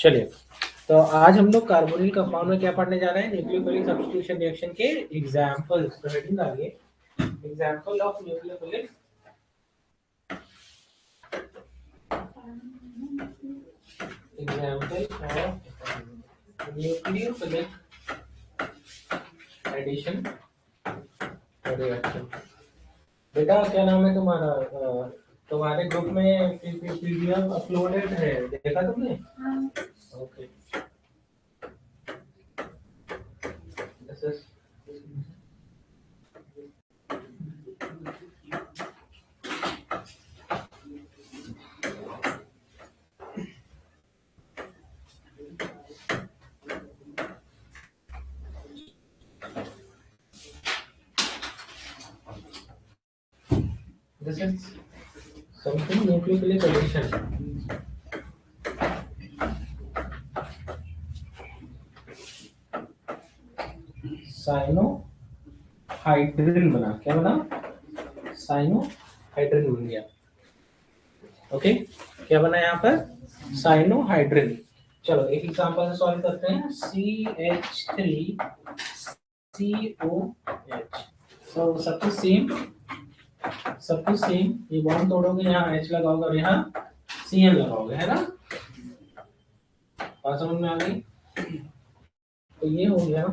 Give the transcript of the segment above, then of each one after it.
चलिए, तो आज हम लोग कार्बोनिल कंपाउंड में क्या पढ़ने जा रहे हैं? न्यूक्लियोफिलिक सब्स्टिट्यूशन रिएक्शन के एग्जांपल्स। तो हेडिंग डालिए, example of nucleophilic addition reaction. बेटा क्या नाम है तुम्हारा? तुम्हारे ग्रुप में पीडीएफ अपलोडेड है, देखा तुमने? Okay, this is something nucleophilic addition. Cyanohydrin बना, क्या बना? साइनोहाइड्रिन बन गया। ओके, क्या बना यहाँ पर? साइनोहाइड्रिन। चलो एक एग्जांपल से सॉल्व करते हैं। CH3COH। सब कुछ सेम। ये बॉन्ड तोड़ोगे, यहाँ H लगाओगे और यहाँ Cl लगाओगे, है ना? बात समझ में आ गई? तो ये हो गया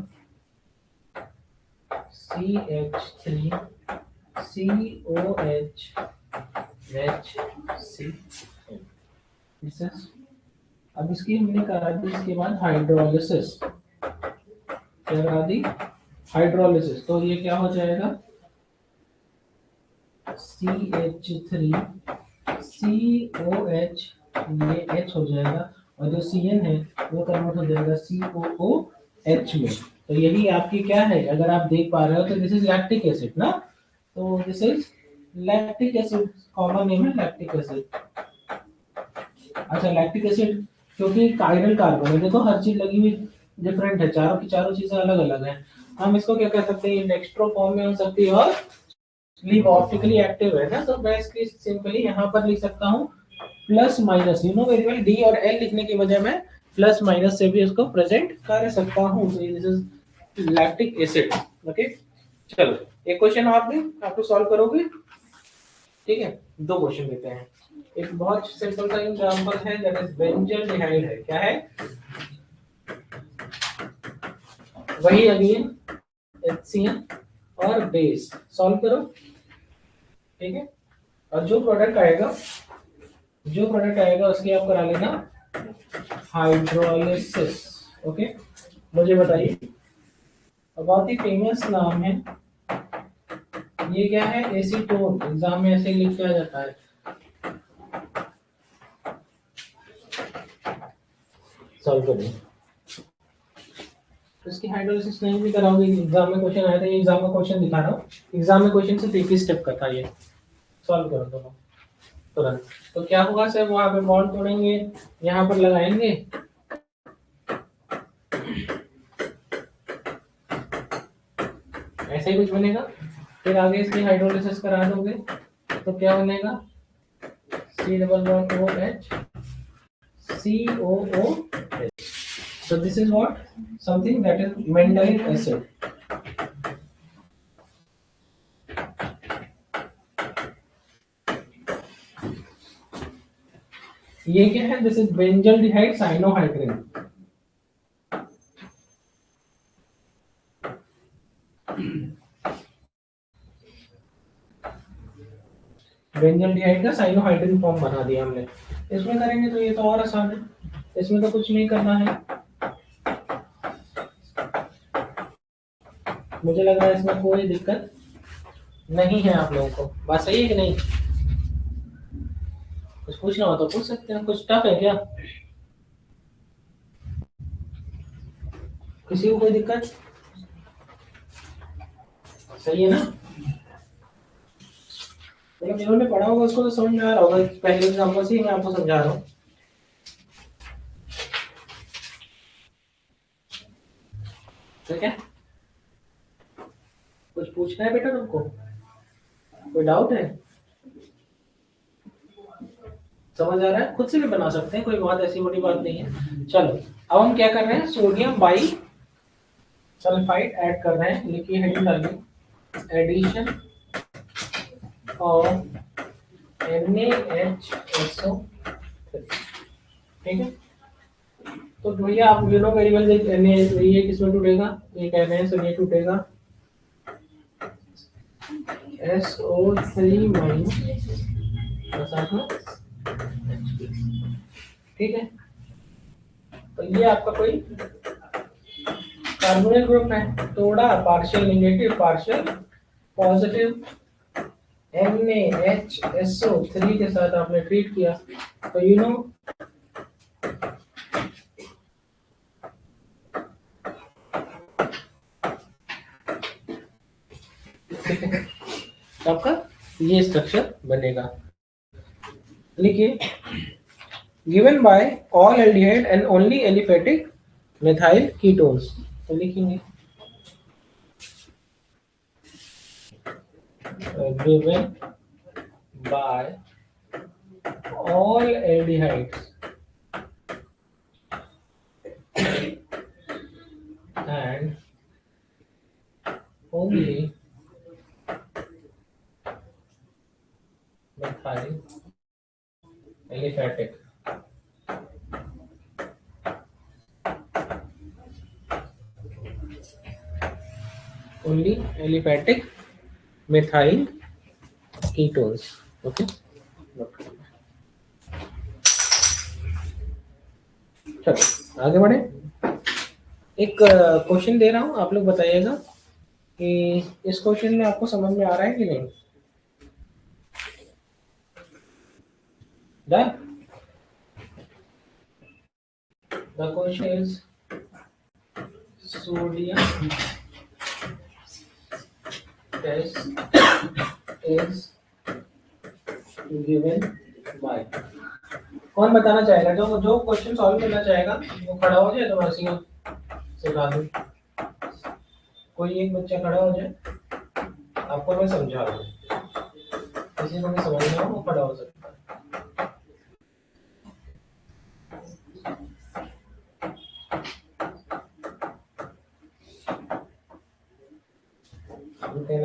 CH3COHHC। अब इसकी हमने करा दी, इसके बाद हाइड्रोलिसिस। क्या करा दी? हाइड्रोलिसिस। तो ये क्या हो जाएगा? CH3COH, ये H हो जाएगा और जो Cn है वो कन्वर्ट हो जाएगा COOH में। तो यही आपकी क्या है, अगर आप देख पा रहे हो तो दिस इज लैक्टिक एसिड ना। तो this is lactic acid, common name है लैक्टिक एसिड। अच्छा, लैक्टिक एसिड क्योंकि कायरल कार्बन है, देखो हर चीज लगी हुई डिफरेंट है, चारों की चारों चीजें अलग अलग हैं। हम इसको क्या कह सकते हैं? डेक्स्ट्रो फॉर्म में हो सकती है और लीव ऑप्टिकली एक्टिव है ना। तो मैं इसकी सिंपली यहाँ पर लिख सकता हूँ plus minus, you know very well, D और एल लिखने की वजह मैं प्लस माइनस से भी इसको प्रेजेंट कर सकता हूँ। तो this is lactic acid. Okay, चलो एक क्वेश्चन और भी आप तो सॉल्व करोगे, ठीक है? दो क्वेश्चन लेते हैं। एक बहुत सिंपल सा एग्जांपल है, दैट इज बेंजल्डिहाइड है। क्या है? वही अगेन HCl और बेस। सॉल्व करो, ठीक है? और जो प्रोडक्ट आएगा उसकी आप करा लेना हाइड्रोलिसिस। ओके, मुझे बताइए, बहुत ही फेमस नाम है ये, क्या है? एसीटोन। एग्जाम में ऐसे लिख किया जाता है। सॉल्व करिए। इसकी हाइड्रोलिसिस नहीं भी कराओगे, एग्जाम में क्वेश्चन आया था, ये एग्जाम में क्वेश्चन दिखा रहा हूँ। एग्जाम में क्वेश्चन सिर्फ एक ही स्टेप का था ये। सॉल्व करो दोनों तुरंत। तो क्या होगा सर? वहां पे बॉन्ड तोड़ेंगे, यहाँ पर लगाएंगे, ऐसे ही कुछ बनेगा। फिर आगे इसकी हाइड्रोलिसिस करा दोगे तो क्या बनेगा? C double bond OH COOH. So this is what? Something that is Mendelic acid. ये क्या है? This is benzaldehyde cyanohydrin. Benzaldehyde का साइनोहाइड्रिन फॉर्म बना दिया हमने। इसमें करेंगे तो ये तो और आसान है, इसमें तो कुछ नहीं करना है। मुझे लग रहा है इसमें कोई दिक्कत नहीं है आप लोगों को। बात सही है कि नहीं? कुछ पूछना हो तो पूछ सकते हैं। कुछ टफ है क्या? किसी को कोई दिक्कत? सही है ना? मतलब जिन्होंने पढ़ा होगा उसको तो समझ में आ रहा होगा। पहले एग्जाम्पल से ही मैं आपको समझा रहा हूँ, ठीक है? कुछ पूछना है बेटा तुमको? कोई डाउट है? समझ आ रहा है? खुद से भी बना सकते हैं, कोई बहुत ऐसी बड़ी बात नहीं है। चलो अब हम क्या कर रहे हैं, सोडियम बाई सल्फाइड ऐड कर रहे हैं। लिखिए हेडिंग डालिए, एडिशन ऑफ NaHSO। ठीक है, तो भैया आप यू नो वेरी वेल, ये किसमें टूटेगा, ये कह रहे हैं सर ये टूटेगा SO3 माइनस, ठीक है। तो ये आपका कोई कार्बोनिल ग्रुप है, थोड़ा partial negative partial positive NaHSO3 के साथ आपने ट्रीट किया, तो यू नो आपका ये स्ट्रक्चर बनेगा। लिखिए, given by all aldehyde and only aliphatic methyl ketones। तो लिखेंगे given by all aldehydes and only methyl aliphatic। only aliphatic methyl ketones। Okay, चलो आगे बढ़े। एक क्वेश्चन दे रहा हूं, आप लोग बताइएगा कि इस क्वेश्चन में आपको समझ में आ रहा है कि नहीं। The question is sodium test is given by। कौन बताना चाहेगा, जो जो क्वेश्चन सॉल्व करना चाहेगा वो खड़ा हो जाए, तो मैं सिखा दूं। कोई एक बच्चा खड़ा हो जाए, आपको मैं समझा दूं, किसी को भी समझ में हो वो खड़ा हो सकता है।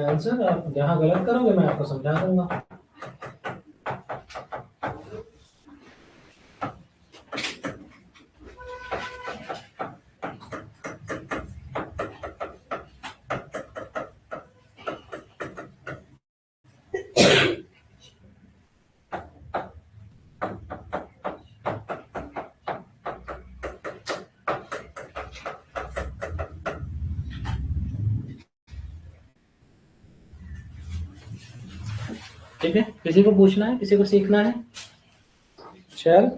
आंसर आप जहाँ गलत करोगे मैं आपको समझा दूंगा। ठीक है, किसी को पूछना है, किसी को सीखना है, चल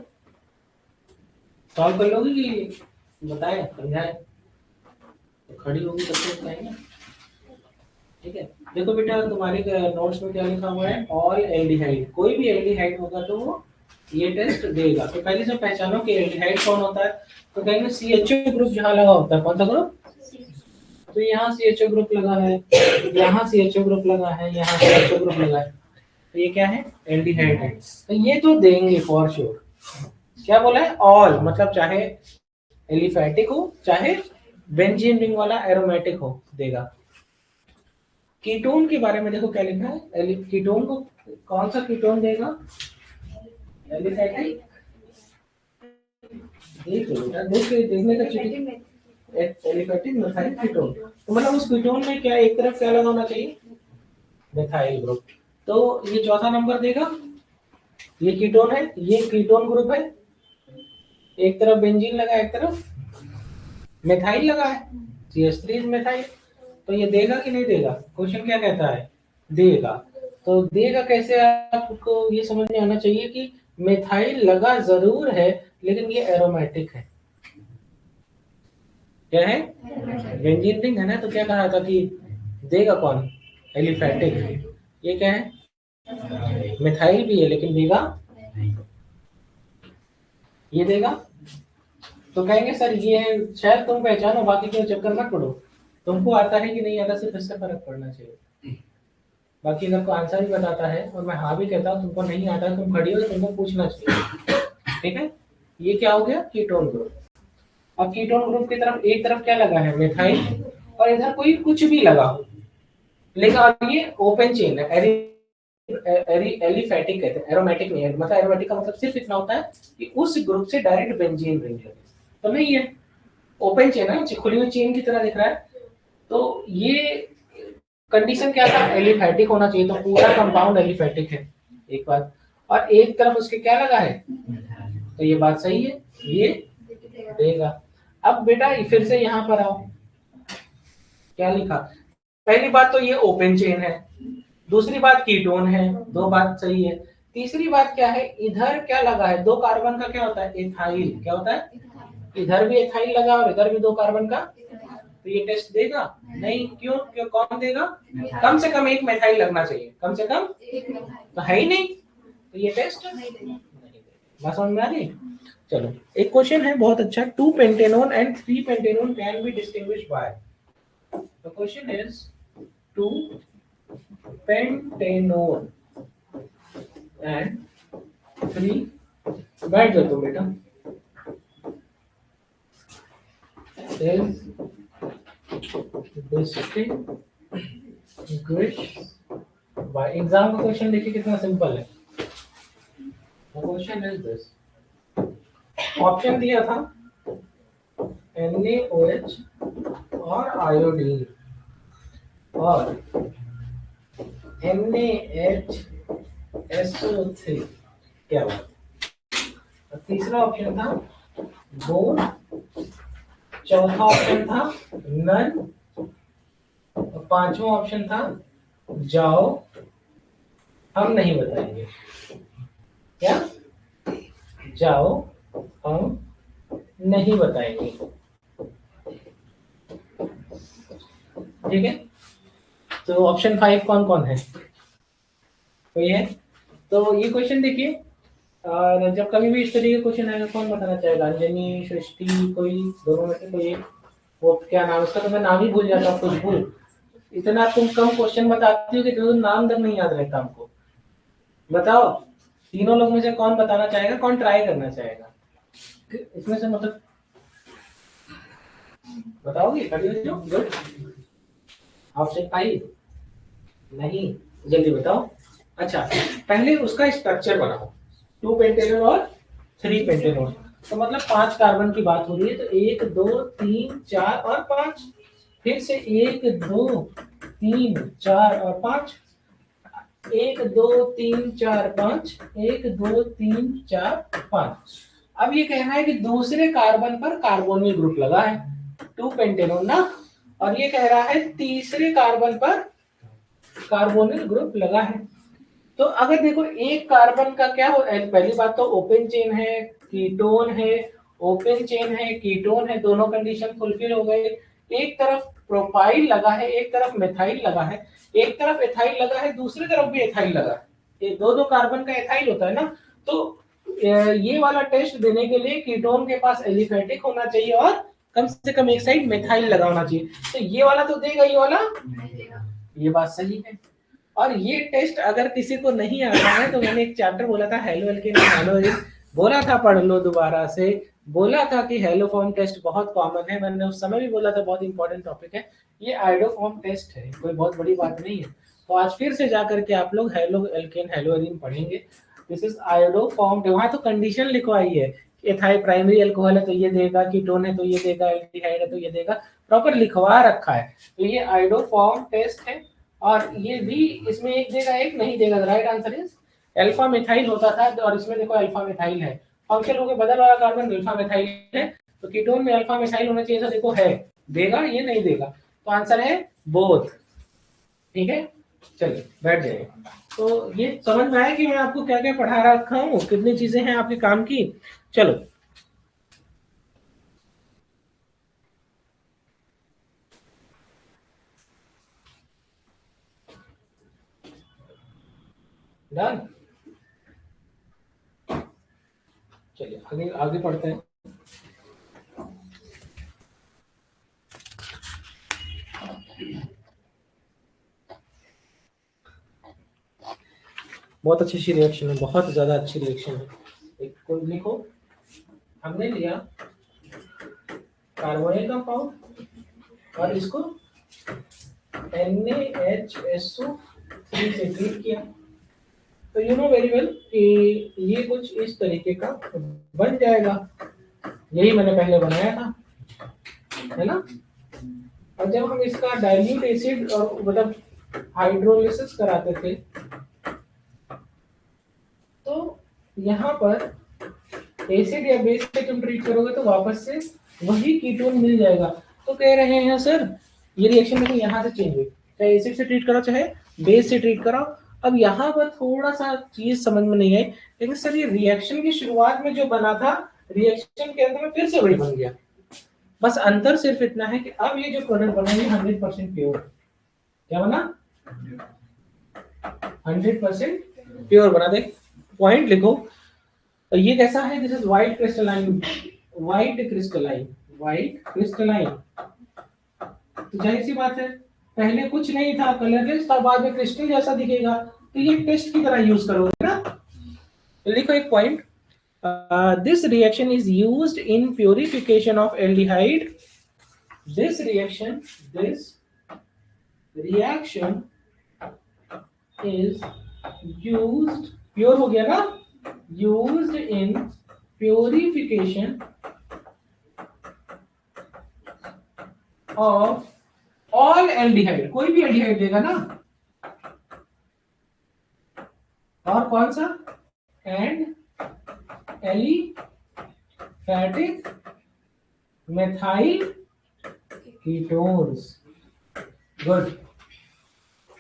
सॉल्व कर लोगे कि बताएं समझाएं, तो खड़ी होगी तब तक बताएंगे। ठीक है, देखो बेटा तुम्हारे नोट्स में क्या लिखा हुआ है, ऑल एल्डिहाइड, कोई भी एल्डिहाइड होगा तो वो ये टेस्ट देगा। तो पहले से पहचानो कि एल्डिहाइड कौन होता है, तो कहेंगे CHO ग्रुप जहाँ लगा होता है, कौन सा ग्रुप, तो यहाँ CHO ग्रुप लगा है, यहाँ CHO ग्रुप लगा है, यहाँ CHO ग्रुप लगा है, तो ये क्या है, एल्डिहाइड है। तो ये तो देंगे फॉर श्योर। क्या बोला है, ऑल मतलब चाहे एलिफैटिक हो चाहे बेंजीन रिंग वाला एरोमेटिक हो, देगा। कीटोन के बारे में देखो क्या लिखा है, कीटोन को कौन सा कीटोन देगा, एलिफैटिक, देख लो बेटा, देख के देखने का चीज, एलिफैटिक मिथाइल कीटोन, तो मतलब उस कीटोन में क्या एक तरफ क्या लगा होना चाहिए, मिथाइल ग्रुप। तो ये चौथा नंबर देगा, ये कीटोन है, ये कीटोन ग्रुप है, एक तरफ बेंजीन लगा एक तरफ मिथाइल लगा है, CH3 मिथाइल। तो ये देगा कि नहीं देगा, क्वेश्चन क्या कहता है, देगा। तो देगा कैसे, आपको ये समझ में आना चाहिए कि मिथाइल लगा जरूर है लेकिन ये एरोमेटिक है। क्या है, बेंजीन रिंग है ना, तो क्या कहा था कि देगा कौन, एलिफैटिक। ये क्या है, मिथाइल भी है लेकिन देगा, ये देगा। तो कहेंगे सर ये शायद तुम पहचानो, बाकी के चक्कर मत पड़ो, तुमको आता है कि नहीं आता सिर्फ इससे फर्क पड़ना चाहिए। बाकी अगर कोई आंसर ही बताता है और मैं हाँ भी कहता हूँ, तुमको नहीं आता है, तुम खड़ी हो तो तुमको पूछना चाहिए। ठीक है, ये क्या हो गया, कीटोन ग्रुप। अब कीटोन ग्रुप की तरफ एक तरफ क्या लगा है, मिथाइल, और इधर कोई कुछ भी लगा हो, लेकिन अब ये ओपन चेन है, एलिफैटिक कहते हैं, एरोमेटिक नहीं है। मतलब एरोमेटिक का मतलब सिर्फ इतना होता है कि उस ग्रुप से डायरेक्ट बेंजीन रिंग लगे, तो नहीं है, ओपन चेन है, खुली हुई चेन की तरह दिख रहा है। तो ये कंडीशन क्या था, एलिफैटिक होना चाहिए, तो पूरा कंपाउंड एलिफैटिक है एक बात, और एक तरफ उसके क्या लगा है, तो ये बात सही है, ये देगा। अब बेटा फिर से यहाँ पर आओ, क्या लिखा, पहली बात तो ये ओपन चेन है, दूसरी बात कीटोन है, दो बात सही है। तीसरी बात क्या है, इधर क्या लगा है, दो कार्बन का क्या होता है, एथाइल, क्या होता है, इधर भी एथाइल लगा और इधर भी दो कार्बन का, तो ये टेस्ट देगा नहीं, क्यों, क्यों, कौन देगा, कम से कम एक मेथाइल लगना चाहिए, कम से कम, तो है ही नहीं, तो ये टेस्ट नहीं देगा। बात समझ में आ रही। चलो एक क्वेश्चन है बहुत अच्छा, 2 pentanone and 3 pentanone can be distinguished by, the question is 2 pentanone and 3, बैठ जाओ तुम बेटा, is distinguished by, एग्जाम का क्वेश्चन देखिए कितना सिंपल है। क्वेश्चन इज दिस, ऑप्शन दिया था NaOH और आयोडीन और NaHSO3, क्या बात, तीसरा ऑप्शन था बोन, चौथा ऑप्शन था नन, और पांचवा ऑप्शन था जाओ, हम नहीं बताएंगे, क्या, जाओ हम नहीं बताएंगे। ठीक है, तो ऑप्शन 5 कौन कौन है, तो ये, तो ये क्वेश्चन देखिए, और जब कभी भी इस तरीके का क्वेश्चन आएगा कौन बताना चाहेगा, अंजनी, सृष्टि, कोई दोनों में से कोई एक, वो क्या नाम, उसका तो मैं नाम ही भूल जाता हूँ, खुशबू, इतना तुम कम क्वेश्चन बताती हो कि तो नाम तक नहीं याद रहता हमको, बताओ तीनों लोग में से कौन बताना चाहेगा, कौन ट्राई करना चाहेगा इसमें से, मतलब बताओगे, गुड, ऑप्शन 5 नहीं, जल्दी बताओ। अच्छा, पहले उसका स्ट्रक्चर बनाओ, 2 पेंटेनोन और 3 पेंटेनोन, तो मतलब 5 कार्बन की बात हो रही है, तो 1 2 3 4 और 5, फिर से 1 2 3 4 और 5, 1 2 3 4 5, 1 2 3 4 5। अब ये कहना है कि दूसरे कार्बन पर कार्बोनिल ग्रुप लगा है, 2 पेंटेनोन ना, और ये कह रहा है तीसरे कार्बन पर कार्बोनिल ग्रुप लगा है। तो अगर देखो एक कार्बन का क्या हो, पहली बात तो ओपन चेन है, कीटोन है, ओपन चेन है, कीटोन है, दोनों कंडीशन फुलफिल हो गए। एक तरफ प्रोपाइल लगा है, एक तरफ मिथाइल लगा है, एक तरफ एथाइल लगा है, दूसरी तरफ भी एथाइल लगा है, ये दो दो कार्बन का एथाइल होता है ना, तो ये वाला टेस्ट देने के लिए कीटोन के पास एलिफेटिक होना चाहिए और कम से कम एक साइड मिथाइल लगा होना चाहिए, तो ये वाला तो देगा, ये वाला, ये बात सही है। और ये टेस्ट अगर किसी को नहीं आता है, तो मैंने एक चैप्टर बोला था हेलो एल्केन हेलो, बोला था पढ़ लो दोबारा से, बोला था कि हेलो फॉर्म टेस्ट बहुत कॉमन है, मैंने उस समय भी बोला था बहुत इंपॉर्टेंट टॉपिक है, ये आइडो फॉर्म टेस्ट है, कोई बहुत बड़ी बात नहीं है। तो आज फिर से जाकर के आप लोग हेलो एल्केन हेलो एरिन पढ़ेंगे, दिस इज आयोडो फॉर्म, वहां तो कंडीशन लिखवाई है, एथाइल प्राइमरी अल्कोहल है तो ये देगा, कीटोन है तो ये देगा, एल्डिहाइड है तो ये देगा, प्रॉपर लिखवा रखा है। तो ये आयोडो फॉर्म टेस्ट है, और ये भी इसमें एक देगा एक नहीं देगा, right answer is alpha methyl होता था, और इसमें देखो अल्फा मिथाइल है, फंक्शन हो गया बदल वाला कार्बन अल्फा मिथाइल है, तो कीटोन में अल्फा मिथाइल होना चाहिए था, देखो है, देगा ये नहीं देगा, तो आंसर है बोथ। ठीक है, चलिए बैठ जाइए। तो ये समझ में आया कि मैं आपको क्या क्या पढ़ा रखा हूँ, कितनी चीजें हैं आपके काम की। चलो डन, चलिए आगे आगे पढ़ते हैं। बहुत अच्छी रिएक्शन है, बहुत ज्यादा अच्छी रिएक्शन है। एक को लिखो, हमने लिया कार्बोनिल कंपाउंड और इसको NaHSO3 से ट्रीट किया, तो यू नो वेरी वेल कि ये कुछ इस तरीके का बन जाएगा। यही मैंने पहले बनाया था, है ना। और जब हम इसका डाइल्यूट एसिड और मतलब हाइड्रोलिसिस कराते थे, तो यहाँ पर एसिड या बेस से तुम ट्रीट करोगे तो वापस से वही कीटोन मिल जाएगा। तो कह रहे हैं सर ये रिएक्शन देखो यहाँ से चेंज हुई, चाहे एसिड से ट्रीट करो चाहे बेस से ट्रीट कराओ। अब यहाँ पर थोड़ा सा चीज समझ में नहीं आई, लेकिन सर ये रिएक्शन की शुरुआत में जो बना था, रिएक्शन के अंत में फिर से वही बन गया। बस अंतर सिर्फ इतना है कि अब ये जो प्रोडक्ट बना है 100% प्योर। क्या बना? 100% प्योर बना। देख पॉइंट लिखो, ये कैसा है? This is white crystalline, white crystalline, white crystalline. तो जाहिर सी बात है पहले कुछ नहीं था, कलरलेस था, बाद में क्रिस्टल जैसा दिखेगा, तो ये टेस्ट की तरह यूज करोगे ना। तो लिखो एक point, this reaction is used in purification of aldehyde. This reaction is used, pure हो गया ना, used in purification of all aldehyde, कोई भी एल्डिहाइड देगा ना, और कौन सा? And aliphatic methyl ketones. Good.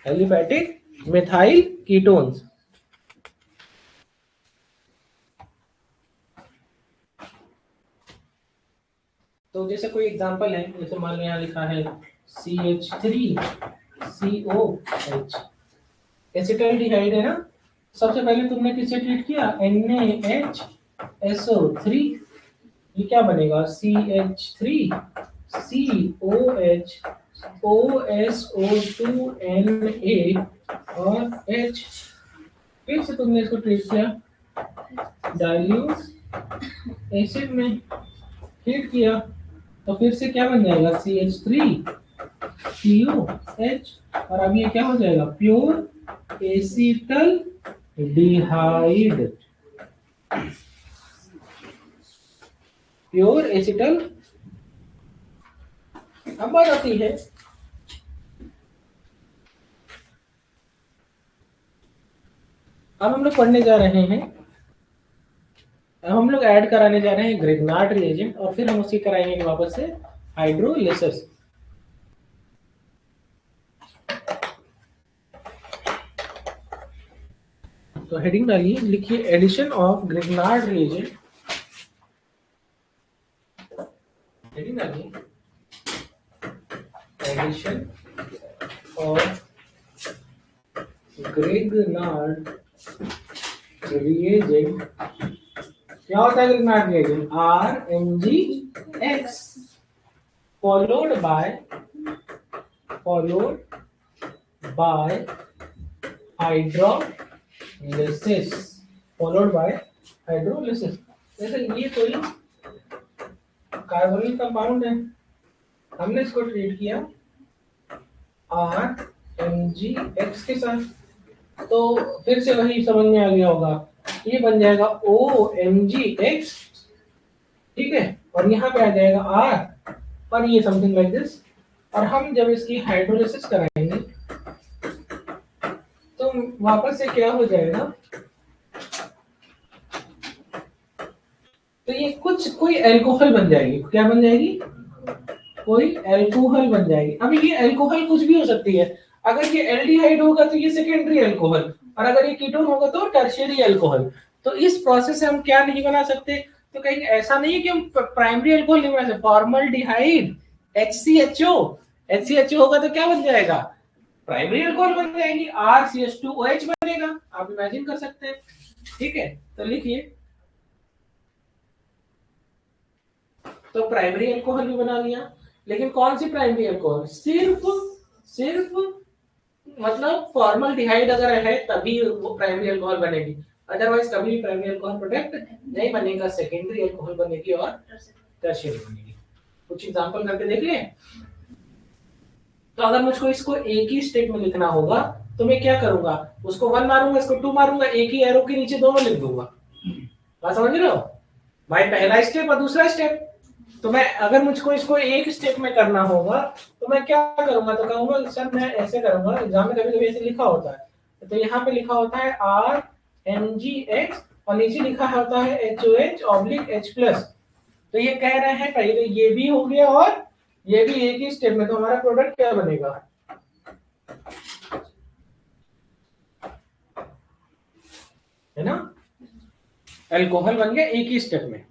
Aliphatic methyl ketones. तो जैसे कोई एग्जांपल है, जैसे मान लो यहाँ लिखा है CH3COH, एसिटाल्डिहाइड है ना। सबसे पहले तुमने किससे ट्रीट किया? NaHSO3। ये क्या बनेगा? CH3COH OSO2Na और H। फिर से तुमने इसको ट्रीट किया डाइल्यूट एसिड में, हीट किया, तो फिर से क्या बन जाएगा? CH3COH, और अब ये क्या हो जाएगा? Pure acetaldehyde, pure acetal. अब बात आती है अब हम लोग पढ़ने जा रहे हैं, अब हम लोग ऐड कराने जा रहे हैं ग्रिग्नार्ड रिएजेंट, और फिर हम उसी कराएंगे वापस से हाइड्रोलिसिस। तो हेडिंग डालिए, लिखिए addition of Grignard reagent. Heading डालिए एडिशन ऑफ ग्रिग्नार्ड रिएजेंट। क्या होता है Grignard reagent? RMgX followed by hydrolysis, followed by hydrolysis। जैसे ये कोई कार्बोनिल कंपाउंड है, हमने इसको ट्रीट किया RMgX के साथ, तो फिर से वही समझ में आ गया होगा, ये बन जाएगा OMgX, ठीक है, और यहाँ पे आ जाएगा R, और ये समथिंग लाइक दिस। और हम जब इसकी हाइड्रोलिसिस कराएंगे तो वापस से क्या हो जाएगा? तो ये कोई एल्कोहल बन जाएगी। क्या बन जाएगी? कोई एल्कोहल बन जाएगी। अब ये एल्कोहल कुछ भी हो सकती है, अगर ये एल्डिहाइड होगा तो ये सेकेंडरी एल्कोहल, और अगर ये कीटोन होगा तो टर्शियरी एल्कोहल। तो इस प्रोसेस से हम क्या नहीं बना सकते? तो कहीं ऐसा नहीं है कि हम प्राइमरी एल्कोहल नहीं बना सकते। फॉर्मल्डिहाइड HCHO होगा तो क्या बन जाएगा? प्राइमरी अल्कोहल बन जाएगी, RCH2OH बनेगा। आप इमेजिन कर सकते हैं, ठीक है। तो लिखिए, तो प्राइमरी अल्कोहल भी बना लिया, लेकिन कौन सी प्राइमरी अल्कोहल? सिर्फ मतलब फॉर्मल्डिहाइड अगर है तभी वो प्राइमरी अल्कोहल बनेगी, अदरवाइज कभी भी प्राइमरी अल्कोहल प्रोडक्ट नहीं बनेगा, सेकेंडरी अल्कोहल बनेगी और टर्शियरी बनेगी। कुछ एग्जांपल करके देख लें। तो अगर मुझको इसको एक ही स्टेप में लिखना होगा तो मैं क्या करूंगा, उसको 1 मारूंगा, इसको 2 मारूंगा, एक ही एरो के नीचे दोनों लिख दूंगा। बात समझ रहे हो भाई, पहला स्टेप और दूसरा स्टेप। तो मैं अगर मुझको इसको एक स्टेप में करना होगा तो मैं क्या करूंगा, तो कहूंगा सर मैं ऐसे करूंगा, एग्जाम में कभी कभी ऐसे लिखा होता है, तो यहाँ पे लिखा होता है RMgX और नीचे लिखा होता है HOH/H+। तो ये कह रहे हैं पहले ये भी हो गया और ये भी एक ही स्टेप में, तो हमारा प्रोडक्ट क्या बनेगा, है ना, अल्कोहल बन गया एक ही स्टेप में।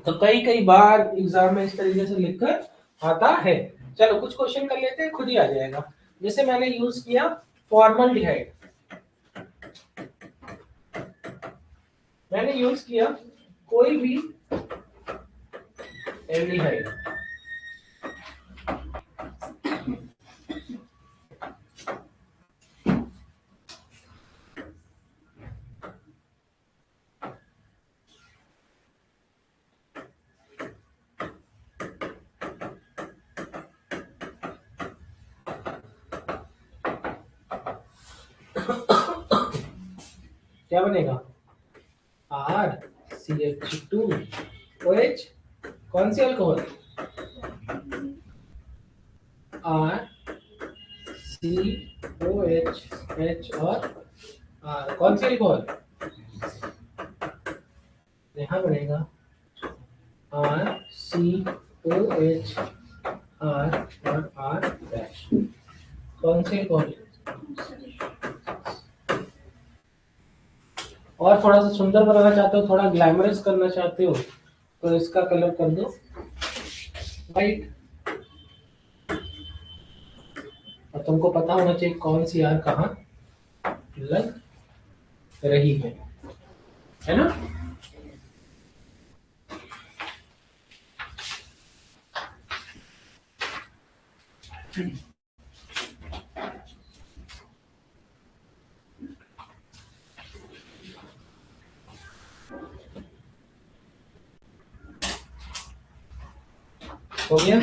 तो कई कई बार एग्जाम में इस तरीके से लिखकर आता है। चलो कुछ क्वेश्चन कर लेते हैं, खुद ही आ जाएगा। जैसे मैंने यूज किया फॉर्मल्डिहाइड, मैंने यूज किया कोई भी एल्डिहाइड, क्या बनेगा RCH2OH, कौन सी अल्कोहल, RCOH और R, कौन सी अल्कोहल, यहाँ बनेगा RCOH R और R डैश, कौन सी अल्कोहल। और थोड़ा सा सुंदर बनाना चाहते हो, थोड़ा ग्लैमरस करना चाहते हो, तो इसका कलर कर दो वाइट। और तुमको पता होना चाहिए कौन सी आर कहाँ लग रही है ना। हो गया।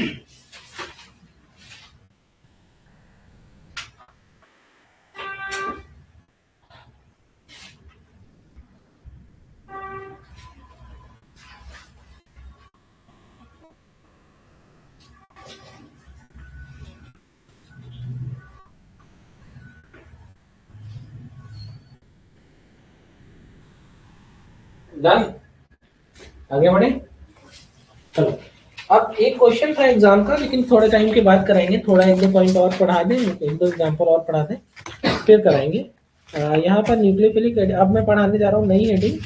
डन, आगे बढ़े। चलो अब एक क्वेश्चन था एग्जाम का, लेकिन थोड़े टाइम के बाद कराएंगे, थोड़ा एक दो पॉइंट और पढ़ा दें, एक दो एग्जाम्पल और पढ़ा दें, फिर कराएंगे। यहाँ पर न्यूक्लियोफिलिक, अब मैं पढ़ाने जा रहा हूँ नई heading,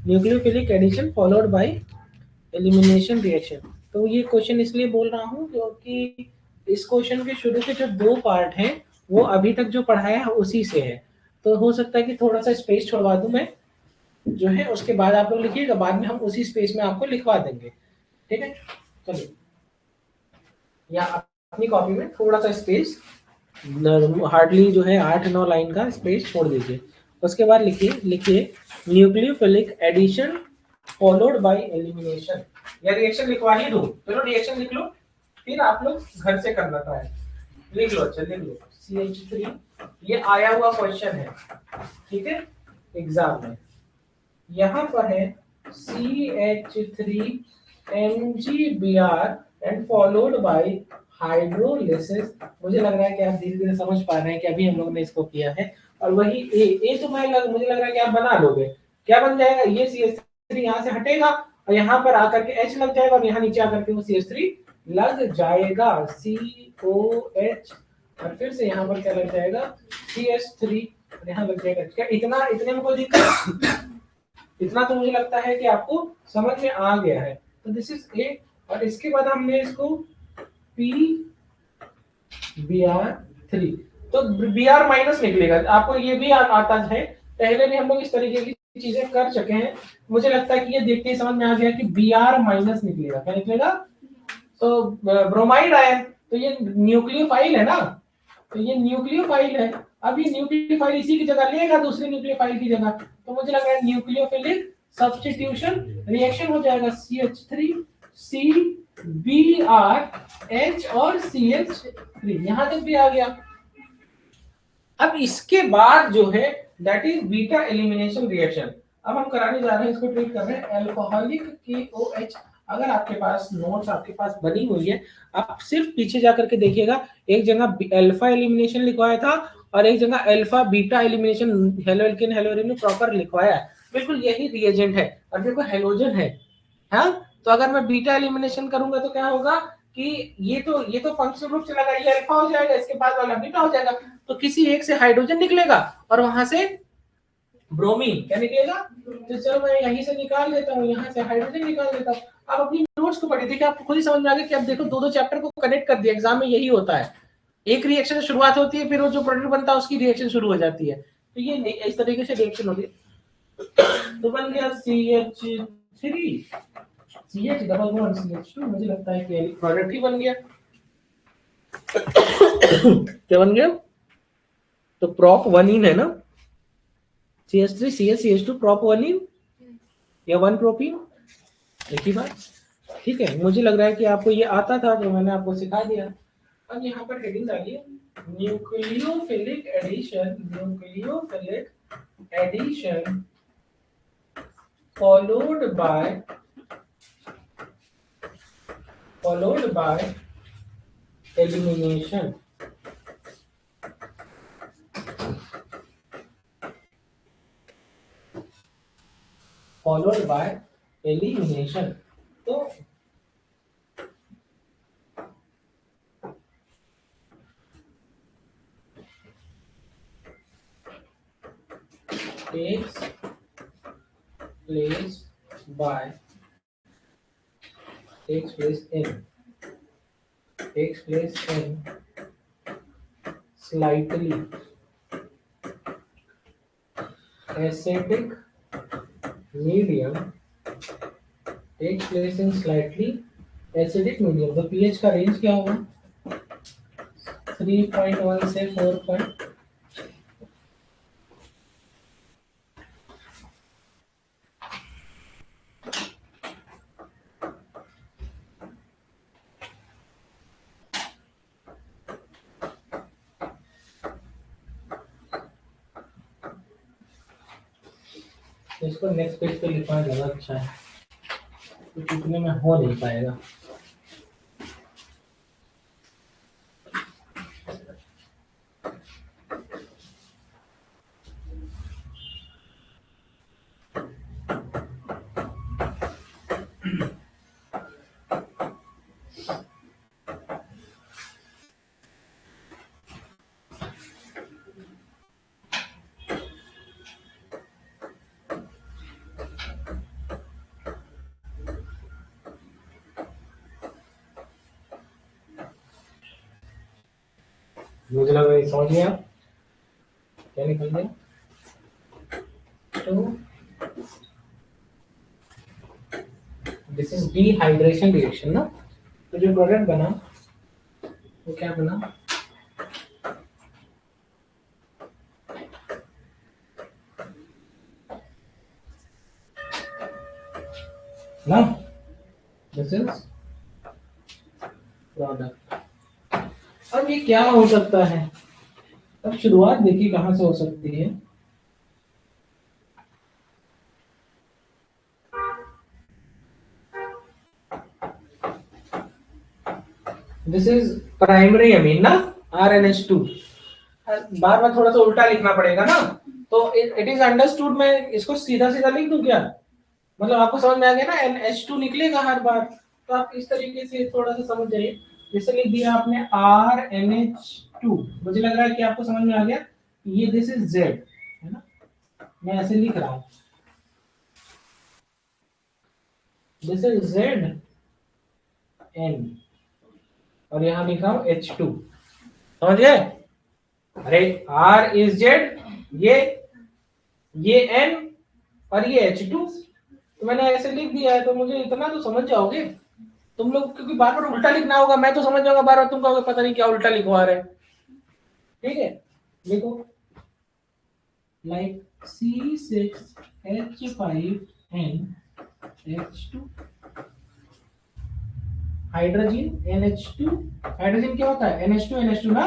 nucleophilic addition followed by elimination reaction. तो ये क्वेश्चन इसलिए बोल रहा हूँ क्योंकि इस क्वेश्चन के शुरू के जो दो पार्ट हैं वो अभी तक जो पढ़ाया है उसी से है, तो हो सकता है कि थोड़ा सा स्पेस छोड़वा दूं मैं जो है, उसके बाद आप लोग लिखिएगा, बाद में हम उसी स्पेस में आपको लिखवा देंगे, ठीक है। चलिए या अपनी कॉपी में थोड़ा सा स्पेस, हार्डली जो है 8-9 लाइन का स्पेस छोड़ दीजिए। उसके बाद लिखिए nucleophilic addition followed by elimination, या रिएक्शन लिखवा ही दो, चलो रिएक्शन लिख लो, फिर आप लोग घर से करना ट्राई, लिख लो। अच्छा लिख लो CH3, ये आया हुआ क्वेश्चन है, ठीक है, एग्जाम में। यहाँ पर है CH3MgBr and followed by hydrolysis. मुझे लग रहा है कि आप धीरे धीरे समझ पा रहे हैं कि अभी हम लोग ने इसको किया है। और वही ए तो मुझे लग रहा है कि आप बना लोगे। क्या बन जाएगा, ये CH3 यहाँ से हटेगा और यहाँ पर आकर के H लग जाएगा और यहाँ नीचे आकर के वो CH3 लग जाएगा, COH, और फिर से यहाँ पर क्या लग जाएगा CH3 यहाँ लग जाएगा। क्या इतने में कोई दिक्कत, इतना तो मुझे लगता है कि आपको समझ में आ गया है। तो दिस इज ए, और इसके बाद हमने इसको PBr3, तो Br माइनस निकलेगा, आपको ये भी आता है, पहले भी हम लोग इस तरीके की चीजें कर चुके हैं। मुझे लगता है कि ये देखते ही समझ में आ गया कि Br माइनस निकलेगा, क्या निकलेगा, तो ब्रोमाइड आयन, तो ये न्यूक्लियोफाइल है ना, तो ये न्यूक्लियोफाइल है। अब ये न्यूक्लियोफाइल इसी की जगह लेगा दूसरी न्यूक्लियोफाइल की जगह, तो मुझे लग रहा है न्यूक्लियोफिलिक सब्स्टिट्यूशन रिएक्शन हो जाएगा, CH3 C BR H और CH3, यहां तक भी आ गया। अब इसके बाद जो है that is beta elimination reaction. अब हम कराने जा रहे हैं, इसको ट्रीट कर रहे हैं अल्कोहलिक KOH। अगर आपके पास नोट्स आपके पास बनी हुई है, आप सिर्फ पीछे जाकर के देखिएगा, एक जगह अल्फा एलिमिनेशन लिखवाया था और एक जगह अल्फा बीटा एलिमिनेशन हेलोएल्केन हेलोरिन में प्रॉपर लिखवाया है, बिल्कुल यही रिएजेंट है। और देखो हेलोजन है, हाँ, तो अगर मैं बीटा एलिमिनेशन करूंगा तो क्या होगा कि ये तो फंक्शनल ग्रुप चला गया, ये अल्फा हो जाएगा, इसके बाद वाला बीटा हो जाएगा, तो किसी एक से हाइड्रोजन निकलेगा और वहां से ब्रोमीन क्या निकलेगा। तो चलो मैं यहीं से निकाल लेता हूँ, यहाँ से हाइड्रोजन निकाल लेता हूँ। आप अपनी नोट्स को पढ़िए, देखिए आपको खुद ही समझ में आ गया कि अब देखो दो दो चैप्टर को कनेक्ट कर दिया, एग्जाम में यही होता है, एक रिएक्शन से शुरुआत होती है, फिर वो जो प्रोडक्ट बनता है उसकी रिएक्शन शुरू हो जाती है, तो ये इस तरीके से रिएक्शन होती है। तो बन गया CH3 CH double bond CH2, मुझे लगता है कि प्रोडक्ट ही बन गया। क्या बन गया, तो प्रॉप वनीन है ना, CH3 CH CH2 प्रॉप वनीन या वन प्रोपीन, एक ही बात। ठीक है, मुझे लग रहा है कि आपको ये आता था तो मैंने आपको सिखा दिया। अब यहाँ पर हेडिंग डालिए, nucleophilic addition, nucleophilic addition followed by elimination, followed by elimination। तो takes place in slightly acidic medium, takes place in slightly acidic medium। तो pH का रेंज क्या होगा, 3.1 से 4. इसको नेक्स्ट पेज पे लिखना ज़्यादा अच्छा है, क्योंकि इतने में हो नहीं पाएगा। मुझे लगा ये समझ गया, क्या निकल गया, तो दिस इज डिहाइड्रेशन रिएक्शन ना। तो जो प्रोडक्ट बना वो क्या बना, ना, दिस इज प्रोडक्ट। अब ये क्या हो सकता है, अब शुरुआत देखिए कहां से हो सकती है। दिस इज प्राइमरी अमीन ना, RNH2। बार बार थोड़ा सा उल्टा लिखना पड़ेगा ना, तो इट इज अंडरस्टूड, मैं इसको सीधा सीधा लिख दूं क्या, मतलब आपको समझ में आ गया ना, NH2 निकलेगा हर बार, तो आप इस तरीके से थोड़ा सा समझ जाइए। जैसे लिख दिया आपने RNH2, मुझे लग रहा है कि आपको समझ में आ गया, ये दिस इज Z है ना, मैं ऐसे लिख रहा हूं, दिस इज ZN और यहां लिख रहा हूं H2, समझ गए। अरे R इज Z, ये N और ये H2, तो मैंने ऐसे लिख दिया है, तो मुझे इतना तो समझ जाओगे तुम लोग, क्योंकि बार बार उल्टा लिखना होगा, मैं तो समझ जाऊंगा, बार बार तुम कहोगे पता नहीं क्या उल्टा लिखवा रहे हैं। ठीक है, देखो like C6H5NH2 hydrogen NH2, hydrogen क्या होता है NH2 ना।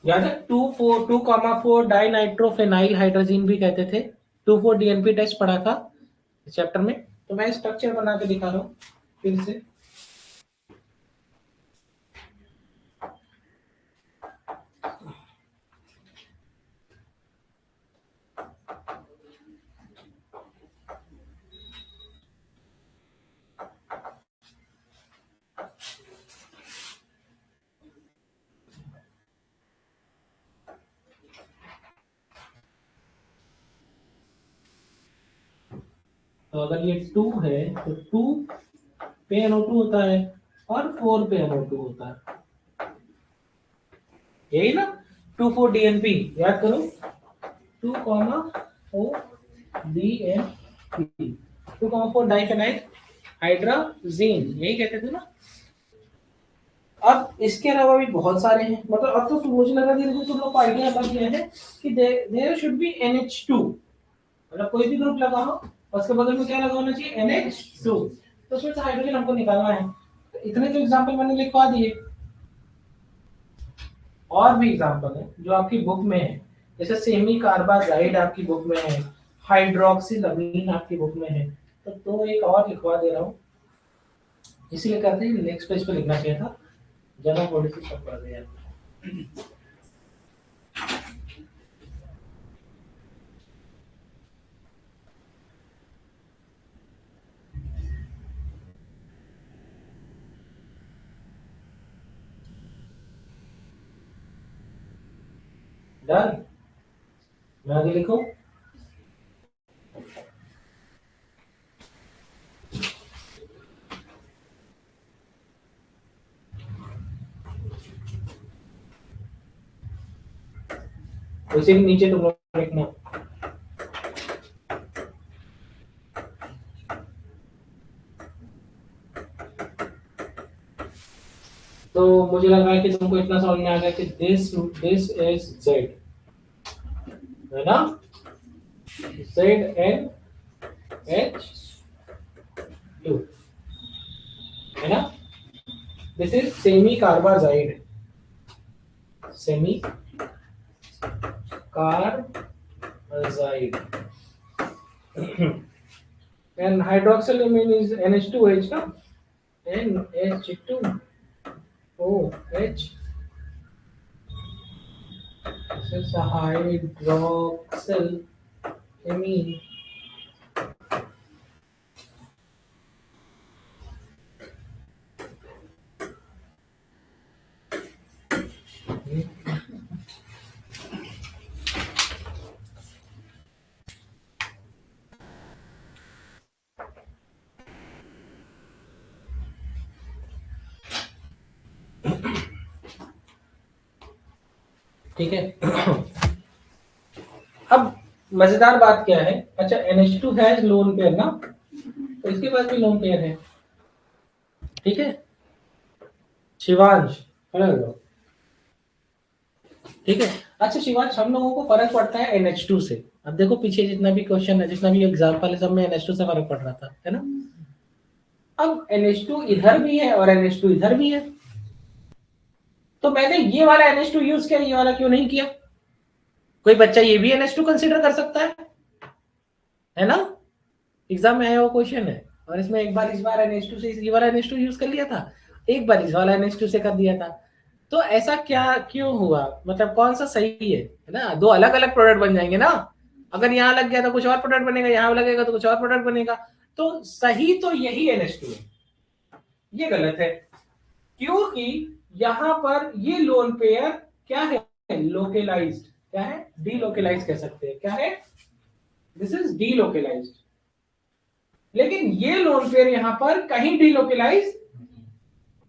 याद है 2,4 डाई नाइट्रोफेनाइल हाइड्रोजन भी कहते थे। 2,4-DNP टेस्ट पढ़ा था चैप्टर में। तो मैं स्ट्रक्चर बना के दिखा रहा हूँ फिर से। तो अगर ये 2 है तो 2 पे NO2 होता है और 4 पे NO2 होता है, यही ना। 2,4-DNP याद करो, 2,4-DNP, 2,4 डाइफेनाइल हाइड्रोजीन, यही कहते थे ना। अब इसके अलावा भी बहुत सारे हैं, मतलब अब तो मुझे लगा कि तुम लोग को आइडिया लग गया है कि देयर शुड बी NH2, मतलब कोई भी ग्रुप लगा हो उसके बगल में क्या लगा होना चाहिए NH2, तो उसमें से हाइड्रोजन हमको निकालना है। तो इतने जो एग्जांपल मैंने लिखवा दिए, और भी एग्जांपल है जो आपकी बुक में है, जैसे सेमी कार्बाजाइड आपकी बुक में है, हाइड्रोक्सिल अमीन आपकी बुक में है। तो एक और लिखवा दे रहा हूँ, इसीलिए कहते हैं नेक्स्ट पेज पे लिखना चाहिए था, जगह थोड़ी सी कम पड़ गई है। डन, मैं आगे लिखूं। उसी के नीचे तुम लोग लिखना। तो मुझे लग रहा है कि तुमको इतना समझ में आ गया कि दिस इज जेड, है ना, ZnH2, है ना। This is semi carbazide, semi carbazide, and hydroxylamine is NH2H, ना, NH2OH. This is a hydroxylamine. ठीक है। अब मजेदार बात क्या है, अच्छा NH2 हैज लोन पेयर ना, तो इसके पास भी लोन पेयर है, ठीक है। शिवांश, हेलो, ठीक है। अच्छा शिवांश, हम लोगों को फर्क पड़ता है NH2 से। अब देखो पीछे जितना भी क्वेश्चन है, जितना भी एग्जाम्पल है, सब में NH2 से फर्क पड़ रहा था, है ना। अब NH2 इधर भी है और NH2 इधर भी है, तो मैंने ये वाला NH2 यूज किया, ये वाला क्यों नहीं किया। कोई बच्चा ये भी NH2 कंसीडर कर सकता है ना। एग्जाम में आया हुआ क्वेश्चन है, और इसमें एक बार इस बार NH2 से ये वाला NH2 यूज कर लिया था, एक बार इस वाला NH2 से कर दिया था। तो ऐसा क्या क्यों हुआ, मतलब कौन सा सही है ना। दो अलग अलग प्रोडक्ट बन जाएंगे ना, अगर यहाँ लग गया तो कुछ और प्रोडक्ट बनेगा, यहाँ लगेगा तो कुछ और प्रोडक्ट बनेगा। तो सही तो यही NH2 है, ये गलत है, क्योंकि यहां पर ये लोन पेयर क्या है, लोकेलाइज्ड, क्या है, डीलोकेलाइज कह सकते हैं, क्या है, दिस इज डीलोकलाइज्ड। लेकिन ये लोन पेयर यहां पर कहीं डीलोकलाइज,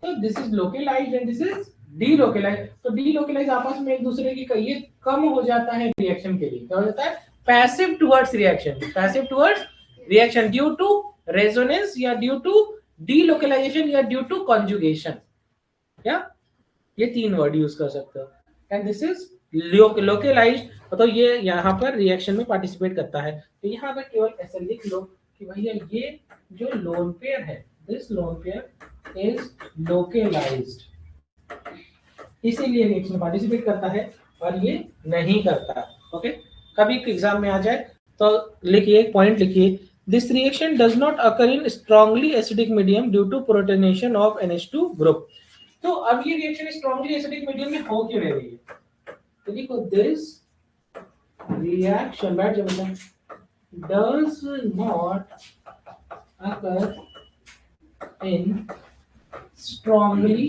तो this is localized and this is delocalized. तो डीलोकलाइज आपस में एक दूसरे की कहिए कम हो जाता है रिएक्शन के लिए। क्या हो जाता है? Passive towards reaction, passive towards reaction due to resonance या ड्यू टू डीलोकलाइजेशन या ड्यू टू कॉन्जुगेशन। क्या ये तीन वर्ड यूज कर सकते हो। एंड दिस इज लोकलाइज्ड, तो ये यहाँ पर रिएक्शन में पार्टिसिपेट करता है। तो यहाँ पर केवल ऐसे लिख लो कि भैया ये जो लोन पेयर है, this lone pair is localized, इसीलिए रिएक्शन में पार्टिसिपेट करता है और ये नहीं करता। ओके, कभी एग्जाम में आ जाए तो लिखिए, एक पॉइंट लिखिए, this reaction does not occur in strongly acidic medium due to protonation of NH2 group. तो अब ये रिएक्शन स्ट्रांगली एसिडिक मीडियम में हो क्यों रही है? तो देखो, दिस रिएक्शन बैठ जाओ, does not occur in strongly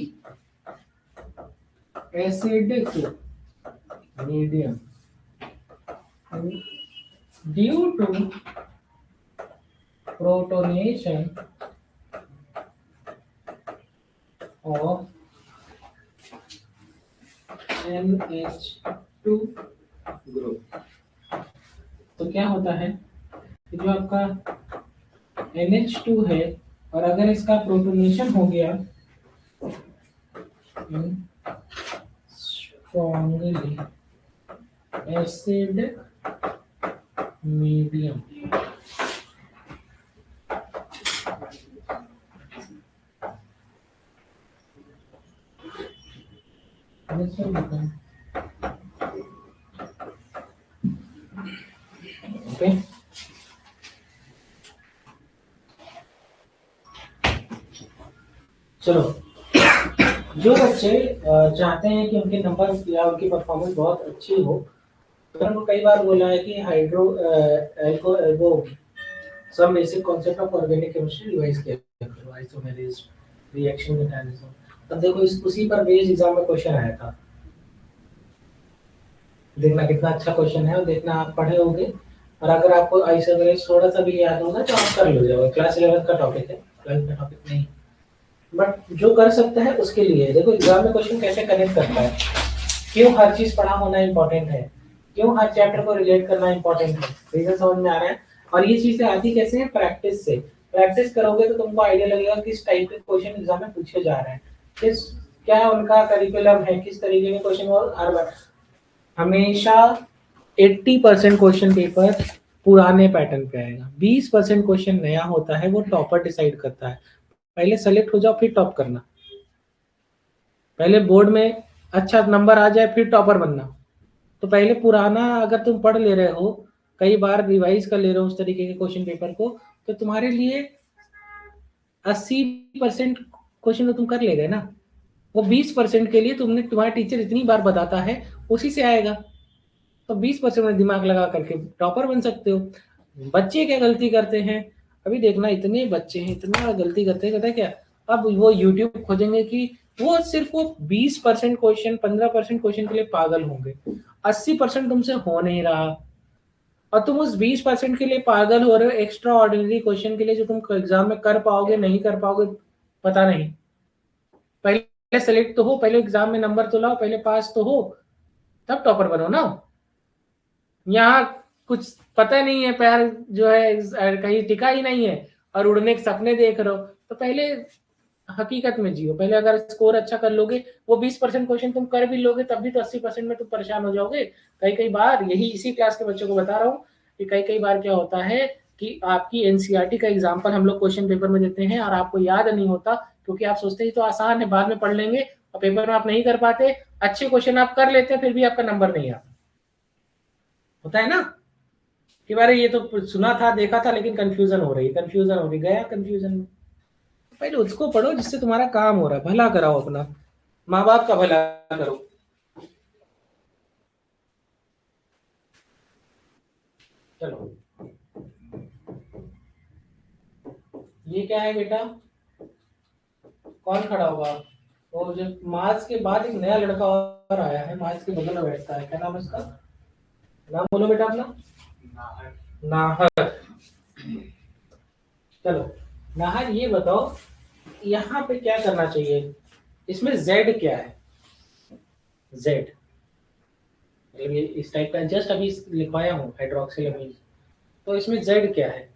acidic medium due to protonation of NH2 group. तो क्या होता है कि जो आपका NH2 है और अगर इसका प्रोटोनेशन हो गया स्ट्रॉन्गली एसिडिक मीडियम, ओके। चलो, जो बच्चे चाहते हैं कि उनके नंबर या उनकी परफॉर्मेंस बहुत अच्छी हो, तो उनको कई बार बोला है कि hydro alco some basic concept of organic chemistry revise किया करो, आइसोमेरेज रिएक्शन मैकेनिज्म। तब देखो उसी पर बेस्ड एग्जाम में क्वेश्चन आया था। देखना कितना अच्छा क्वेश्चन है और देखना आप पढ़े होंगे, और अगर आपको आइसोमेरेज थोड़ा सा भी याद होगा तो आप कर लो जाओगे। क्लास 11 का टॉपिक है, 12 का टॉपिक नहीं, बट जो कर सकता है उसके लिए। देखो एग्जाम में क्वेश्चन कैसे कनेक्ट करता है, क्यों हर चीज पढ़ा होना इंपॉर्टेंट है, क्यों हर चैप्टर को रिलेट करना इंपॉर्टेंट है, रीजन समझ में आ रहा है। और ये चीजें आती कैसे हैं? प्रैक्टिस से। प्रैक्टिस करोगे तो तुमको आइडिया लगेगा किस टाइप के क्वेश्चन एग्जाम में पूछे जा रहे हैं, किस क्या उनका करिकुलम है, किस तरीके के क्वेश्चन। और हर बार हमेशा 80% क्वेश्चन पेपर पुराने पैटर्न पे आएगा, 20% क्वेश्चन नया होता है, वो टॉपर डिसाइड करता है। पहले सेलेक्ट हो जाओ फिर टॉप करना, पहले बोर्ड में अच्छा नंबर आ जाए फिर टॉपर बनना। तो पहले पुराना अगर तुम पढ़ ले रहे हो, कई बार रिवाइज कर ले रहे हो उस तरीके के क्वेश्चन पेपर को, तो तुम्हारे लिए 80% क्वेश्चन तो तुम कर ले गए ना। वो 20% के लिए तुमने, तुम्हारा टीचर इतनी बार बताता है उसी से आएगा, तो 20% में दिमाग लगा करके टॉपर बन सकते हो। बच्चे क्या गलती करते हैं, अभी देखना, इतने बच्चे हैं इतना गलती करते हैं, कहता है क्या, अब वो यूट्यूब खोजेंगे कि वो सिर्फ वो 20% क्वेश्चन 15% क्वेश्चन के लिए पागल होंगे, 80% तुमसे हो नहीं रहा, और तुम उस 20% के लिए पागल हो रहे हो एक्स्ट्रा ऑर्डिनरी क्वेश्चन के लिए, जो तुम एग्जाम में कर पाओगे नहीं कर पाओगे पता नहीं। पहले सेलेक्ट तो हो, पहले एग्जाम में नंबर तो लाओ, पहले पास तो हो, तब टॉपर बनो ना। यहाँ कुछ पता नहीं है, पैर जो है कहीं टिका ही नहीं है और उड़ने के सपने देख रहे हो, तो पहले हकीकत में जियो। पहले अगर स्कोर अच्छा कर लोगे, वो 20% क्वेश्चन तुम कर भी लोगे तब भी तो 80% में तुम परेशान हो जाओगे। कई कई बार, यही इसी क्लास के बच्चों को बता रहा हूँ कि कई कई बार क्या होता है कि आपकी एनसीईआरटी का एग्जाम्पल हम लोग क्वेश्चन पेपर में देते हैं और आपको याद नहीं होता, क्योंकि आप सोचते ही तो आसान है, बाद में पढ़ लेंगे, और पेपर में आप नहीं कर पाते। अच्छे क्वेश्चन आप कर लेते हैं फिर भी आपका नंबर नहीं आता, होता है ना कि बारे ये तो सुना था देखा था लेकिन कंफ्यूजन हो रही, कंफ्यूजन हो रही, गया कंफ्यूजन में। पहले उसको पढ़ो जिससे तुम्हारा काम हो रहा है, भला कराओ अपना, माँ बाप का भला करो। चलो, ये क्या है बेटा, कौन खड़ा होगा? वो जो मार्च के बाद एक नया लड़का और आया है, मार्च के बगल में बैठता है, क्या नाम है उसका? नाम बोलो बेटा अपना। नाहर। चलो नाहर, ये बताओ यहाँ पे क्या करना चाहिए, इसमें जेड क्या है? जेड मतलब ये इस टाइप का जस्ट अभी लिखवाया हूँ हाइड्रोक्सिलामीन, तो इसमें जेड क्या है?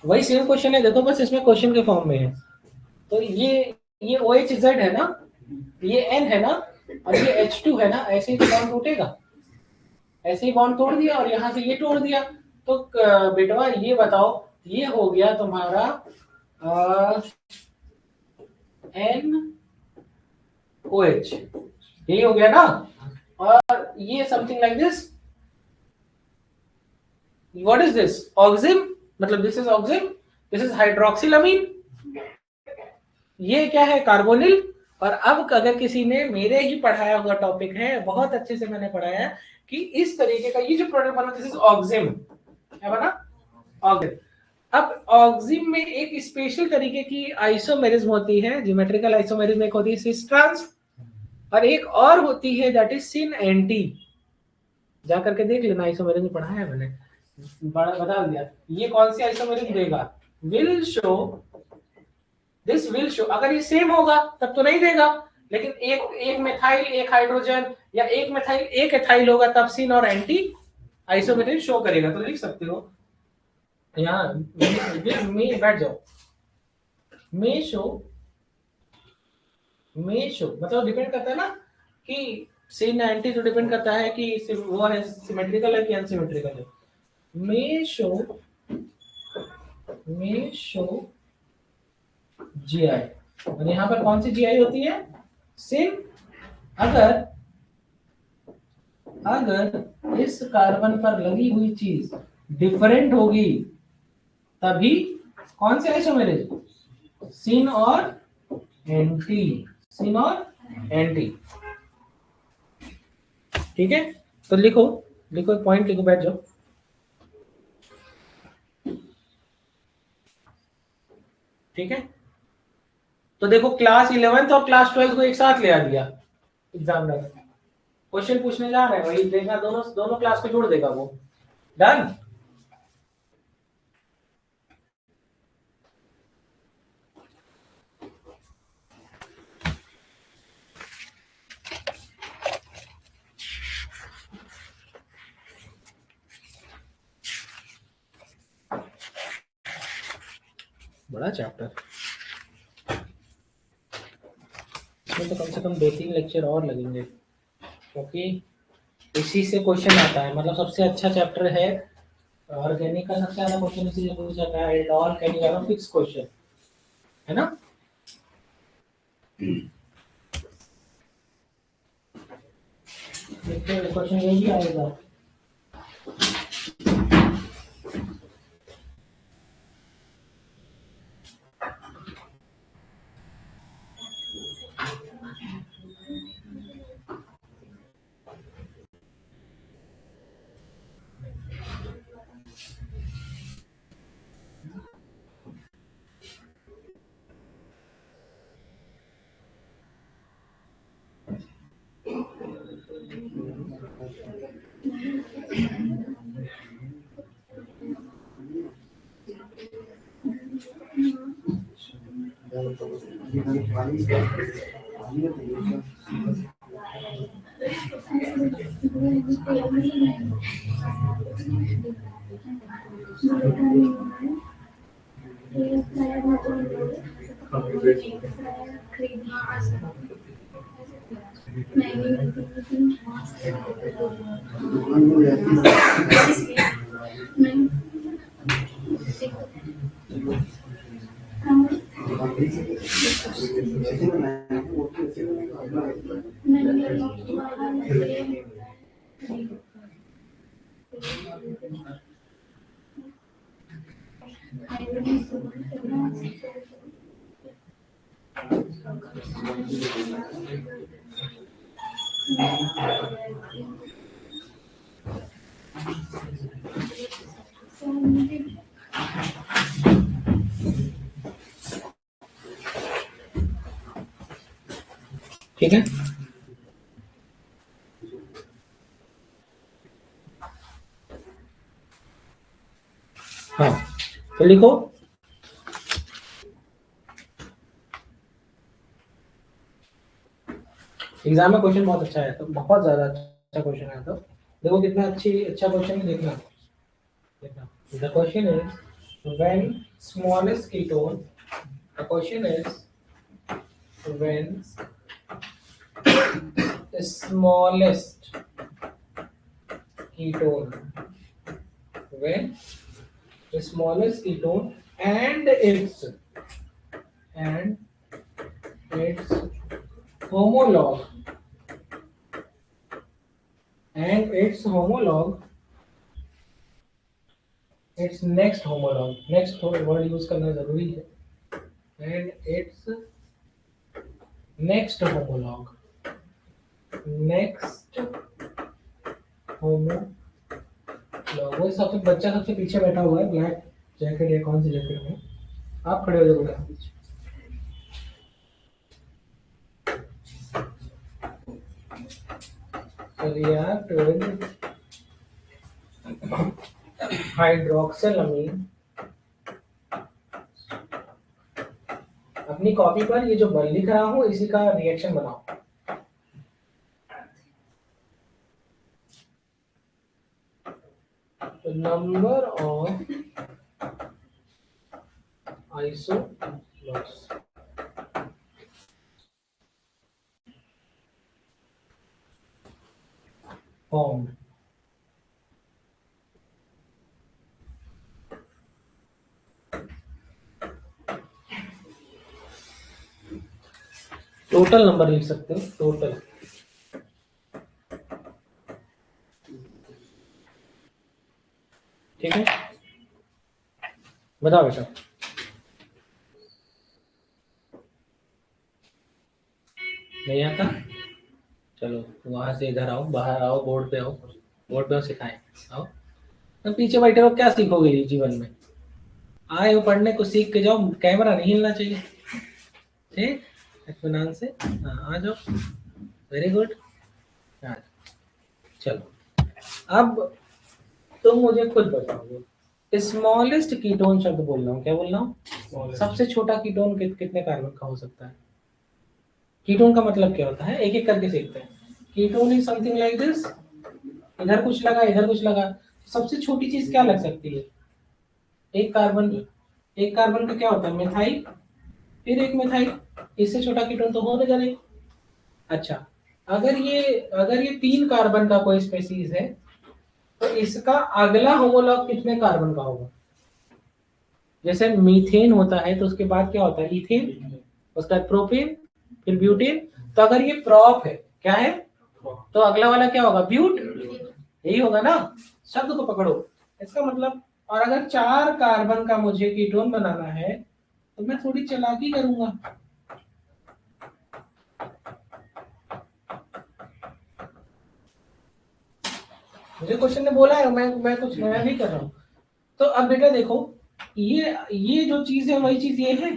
वही सेम क्वेश्चन है, देखो बस इसमें क्वेश्चन के फॉर्म में है। तो ये ओ एच जेड है ना, ये एन है ना, और ये H2 है ना, ऐसे ही तो बॉन्ड टूटेगा। ऐसे ही बॉन्ड तोड़ दिया और यहाँ से ये तोड़ दिया, तो बेटवा ये बताओ, ये हो गया तुम्हारा एन ओ एच, यही हो गया ना। और ये something like this, what is this? Oxime, मतलब this is oxime, this is hydroxylamine, ये क्या है? कार्बोनिल। और अब अगर किसी ने मेरे ही पढ़ाया हुआ टॉपिक है, बहुत अच्छे से मैंने पढ़ाया है कि इस तरीके का ये जो प्रोडक्ट बना, दिस इज ऑक्सिम, क्या बना? ऑक्सिम। अब ऑक्सिम में एक स्पेशल तरीके की आइसोमेरिज्म होती है, ज्योमेट्रिकल आइसोमेरिज्म, एक होती है सिस ट्रांस, और एक और होती है दैट इज सिन एंटी। जा करके देख लेना, आइसोमेरिज्म पढ़ा है मैंने, बता दिया। ये कौन सी आइसोमेरिज्म देगा? Will show, this will show. अगर ये सेम होगा तब तो नहीं देगा, लेकिन एक एक मिथाइल एक हाइड्रोजन, या एक मिथाइल एक एथाइल होगा, तब सिन और एंटी आइसोमेरिज्म शो करेगा। तो लिख सकते हो यहाँ, में बैठ जाओ, मे शो, मे शो मतलब डिपेंड करता है ना कि सिन एंटी, तो डिपेंड करता है कि वो है सिमेट्रिकल है कि अनसिमेट्रिकल है। मे शो, मे शो जीआई, और यहाँ पर कौन सी जीआई होती है? सिन। अगर अगर इस कार्बन पर लगी हुई चीज डिफरेंट होगी, तभी कौन से आइसोमेरिज्म? सिन और एंटी, सिन और एंटी। ठीक है, तो लिखो, लिखो पॉइंट लिखो, बैठ जाओ। ठीक है, तो देखो क्लास 11th और क्लास 12 को एक साथ ले आ दिया एग्जामिनर, क्वेश्चन पूछने जा रहे हैं, वही देखना, दोनों दोनों क्लास को जोड़ देगा वो। डन। बड़ा चैप्टर, इसमें तो कम से कम 2-3 लेक्चर और लगेंगे, क्योंकि इसी से क्वेश्चन आता है, मतलब सबसे अच्छा चैप्टर है ऑर्गेनिक का, सबसे ज्यादा क्वेश्चन इसी से पूछा जाता है, एल्डोल कैनिगानो फिक्स क्वेश्चन है ना। क्वेश्चन यही आएगा। ठीक है, तो लिखो एग्जाम में क्वेश्चन बहुत अच्छा है, तो बहुत ज्यादा अच्छा क्वेश्चन है। तो देखो कितना अच्छा क्वेश्चन है, देखना देखना। The question is when smallest ketone, the question is when smallest ketone, when the smallest ketone and its homologue its next homologue, next word use करना जरूरी है, and its next homologue वो सबसे बच्चा सबसे पीछे बैठा हुआ है, ब्लैक जैकेट या कौन सी जैकेट में, आप खड़े हो जाओगे पीछे। react with हाइड्रोक्सिलामीन। अपनी कॉपी पर ये जो बल लिख रहा हूं इसी का रिएक्शन बनाओ। तो number of isomers formed, total number लिख सकते हो, टोटल। ठीक है, बताओ बेटा। नहीं आता, चलो वहां से इधर आओ, बाहर आओ, बोर्ड पे आओ, बोर्ड पे सिखाएं। आओ, तो पीछे बैठे हो, क्या सीखोगे जीवन में? आए हो पढ़ने को, सीख के जाओ, कैमरा नहीं हिलना चाहिए। ठीक, इत्मीनान से। हाँ, आ जाओ, वेरी गुड। चलो अब तुम मुझे खुद बताओगे, स्मॉलेस्ट कीटोन शब्द बोल रहा हूँ, क्या बोल रहा हूँ? सबसे छोटा कीटोन कितने कार्बन का हो सकता है? कीटोन का मतलब क्या होता है, एक एक करके सीखते हैं। Ketone is something like this, इधर कुछ लगा, इधर कुछ लगा। सबसे छोटी चीज क्या लग सकती है? एक कार्बन का क्या होता है? मिथाइल, फिर एक मिथाइल, इससे छोटा कीटोन तो होने नहीं। अच्छा, अगर ये 3 कार्बन का कोई स्पेसीज है तो इसका अगला होमोलॉग कितने कार्बन का होगा? जैसे मीथेन होता है तो उसके बाद क्या होता है? इथेन, उसका बाद प्रोपेन, फिर ब्यूटेन। तो अगर ये प्रॉप है, क्या है? तो अगला वाला क्या होगा? ब्यूट, यही होगा ना। शब्द को पकड़ो, इसका मतलब। और अगर 4 कार्बन का मुझे कीटोन बनाना है तो मैं थोड़ी चालाकी करूंगा। मुझे क्वेश्चन ने बोला है, मैं कुछ नया नहीं कर रहा हूँ। तो अब बेटा देखो, ये जो चीज है वही चीज ये है,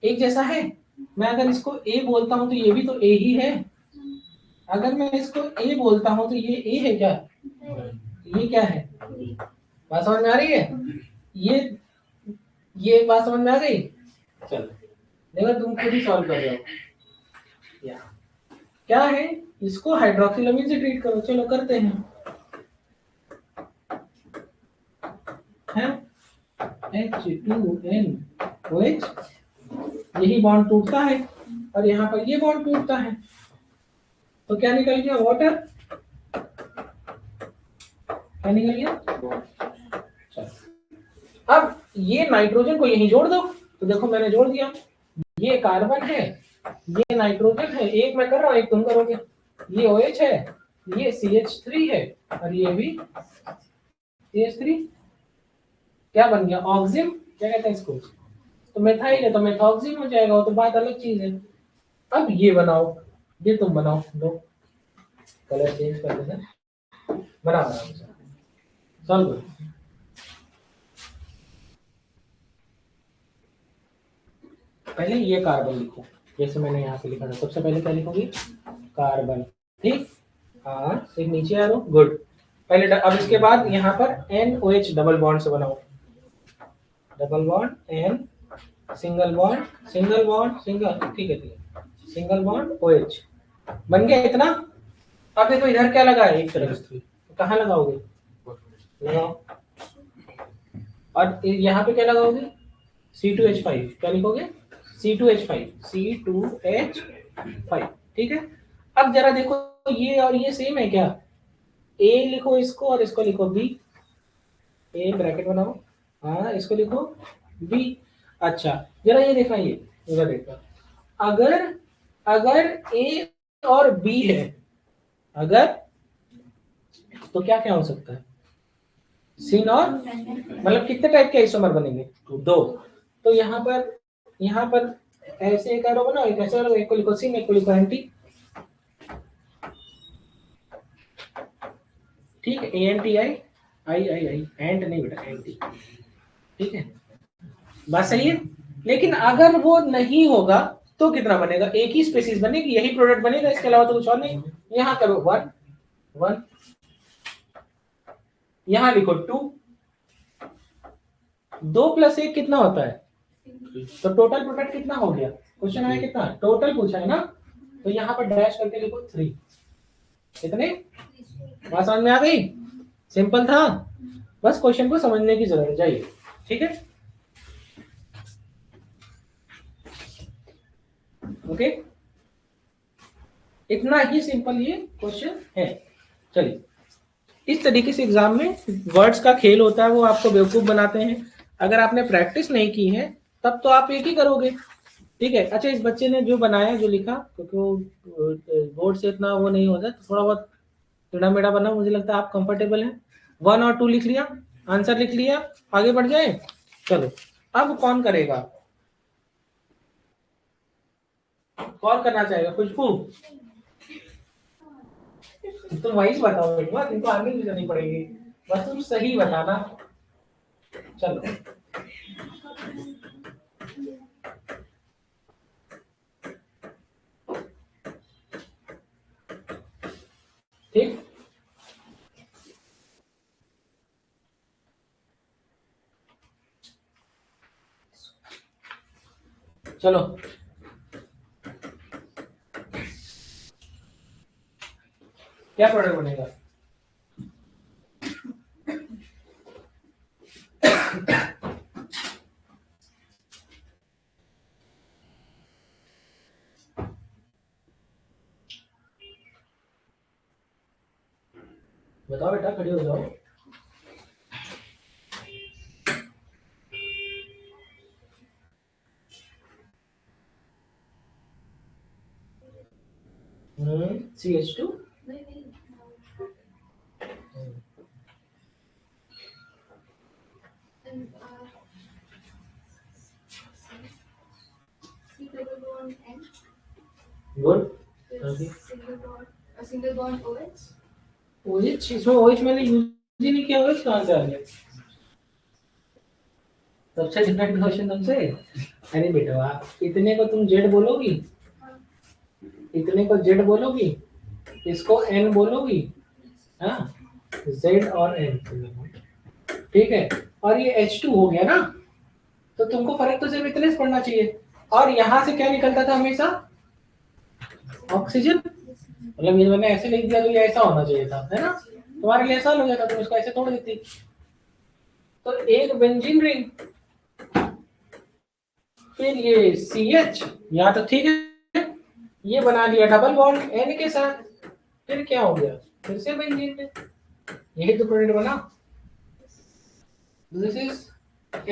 एक जैसा है। मैं अगर इसको ए बोलता हूं तो ये भी तो ए ही है। अगर मैं इसको ए बोलता हूं तो ये ए है क्या? ये क्या है? बात समझ में आ रही है? ये बात समझ में आ गई? चलो देखो, तुम खुद ही सॉल्व कर रहे हो। या क्या है, इसको हाइड्रोक्सिलामीन से ट्रीट करो। चलो करते हैं। H2NOH, यही बॉन्ड टूटता है और यहाँ पर ये बॉन्ड टूटता है, तो क्या निकल गया? वाटर। क्या निकल गया? अब ये नाइट्रोजन को यहीं जोड़ दो, तो देखो मैंने जोड़ दिया। ये कार्बन है, ये नाइट्रोजन है, एक मैं कर रहा हूँ, एक तुम करोगे। ये OH है, ये CH3 है, और ये भी CH3। क्या बन गया? ऑक्सिम। क्या कहते हैं इसको? तो मेथाइल है तो मेथॉक्सिम हो जाएगा, वो तो बात अलग चीज है। अब ये बनाओ, ये तुम बनाओ, दो कलर चेंज कर देना, बना सॉल्व करो। पहले ये कार्बन लिखो, जैसे मैंने यहाँ पे लिखा था। सबसे पहले क्या लिखोगे? कार्बन। ठीक, हाँ, फिर नीचे आ लो। गुड। पहले अब इसके बाद यहाँ पर NOH डबल बॉन्ड से बनाओ। Double bond N, single bond single, ठीक है सिंगल बॉन्ड OH बन गया इतना। अब देखो इधर क्या लगा है एक तरफ, कहाँ लगाओगे, लगाओ, और यहाँ पे क्या लगाओगे C2H5, क्या लिखोगे C2H5, ठीक है। अब जरा देखो ये और ये सेम है क्या, A लिखो इसको और इसको लिखो B, A ब्रैकेट बनाओ, हाँ इसको लिखो B। अच्छा जरा ये देखना, ये इधर देखना, अगर अगर A और B है, अगर तो क्या क्या हो सकता है, सिन और, मतलब कितने टाइप के आइसोमर बनेंगे, दो। तो यहाँ पर ऐसे एक एरो बनाओ, एक ऐसे एरो, एक को लिखो सिन, एक को लिखो एंटी, ठीक है, ANTI, आई एंट नहीं बेटा एंटी, ठीक है बात सही है। लेकिन अगर वो नहीं होगा तो कितना बनेगा, एक ही स्पेसीज बनेगी, यही प्रोडक्ट बनेगा, इसके अलावा तो कुछ और नहीं। यहाँ करो 1 1, यहाँ लिखो 2, 2 + 1 कितना होता है, तो टोटल प्रोडक्ट कितना हो गया, क्वेश्चन है कितना टोटल पूछा है ना, तो यहाँ पर डैश करके लिखो 3, कितने, बात समझ में आ गई, सिंपल था, बस क्वेश्चन को समझने की जरूरत है, जाइए ठीक है, ओके, इतना ही सिंपल ये क्वेश्चन है। चलिए इस तरीके से एग्जाम में वर्ड्स का खेल होता है, वो आपको बेवकूफ बनाते हैं, अगर आपने प्रैक्टिस नहीं की है तब तो आप एक ही करोगे, ठीक है। अच्छा इस बच्चे ने जो बनाया जो लिखा, क्योंकि वो बोर्ड से इतना वो नहीं होता, थोड़ा बहुत टेढ़ा मेढ़ा बना, मुझे लगता है आप कंफर्टेबल हैं, 1 और 2 लिख लिया, आंसर लिख लिया, आगे बढ़ जाए। चलो अब कौन करेगा, कौन करना चाहेगा, खुशबू, तुम वही बताओ बेटा, तुमको आगे भी करनी पड़ेगी, बस तुम सही बताना। चलो ठीक, चलो क्या प्रोडक्ट बनेगा, बताओ बेटा, खड़े हो जाओ, CH2, good, single bond OH. OH, इसमें OH मैंने यूज ही नहीं किया, OH कहाँ से आ गया, सबसे डिफरेंट क्वेश्चन तुमसे, अरे बेटा आप इतने को तुम जेड बोलोगी, इतने को जेड बोलोगी, इसको एन बोलोगी, हाँ जेड और एन, ठीक है, और ये H2 हो गया ना, तो तुमको फर्क तो सिर्फ इतने से पड़ना चाहिए, और यहाँ से क्या निकलता था हमेशा, ऑक्सीजन, मतलब ये मैंने ऐसे लिख दिया तो ये ऐसा होना चाहिए था, है ना, तुम्हारे लिए आसान हो जाता, तुम इसको ऐसे तोड़ देती, तो एक बेंजीन रिंग, फिर ये CH, यहाँ तो ठीक है, ये बना लिया डबल बॉन्ड N के साथ, फिर क्या हो गया, फिर से बेंजीन रिंग, यही तो प्रोडक्ट बना, this is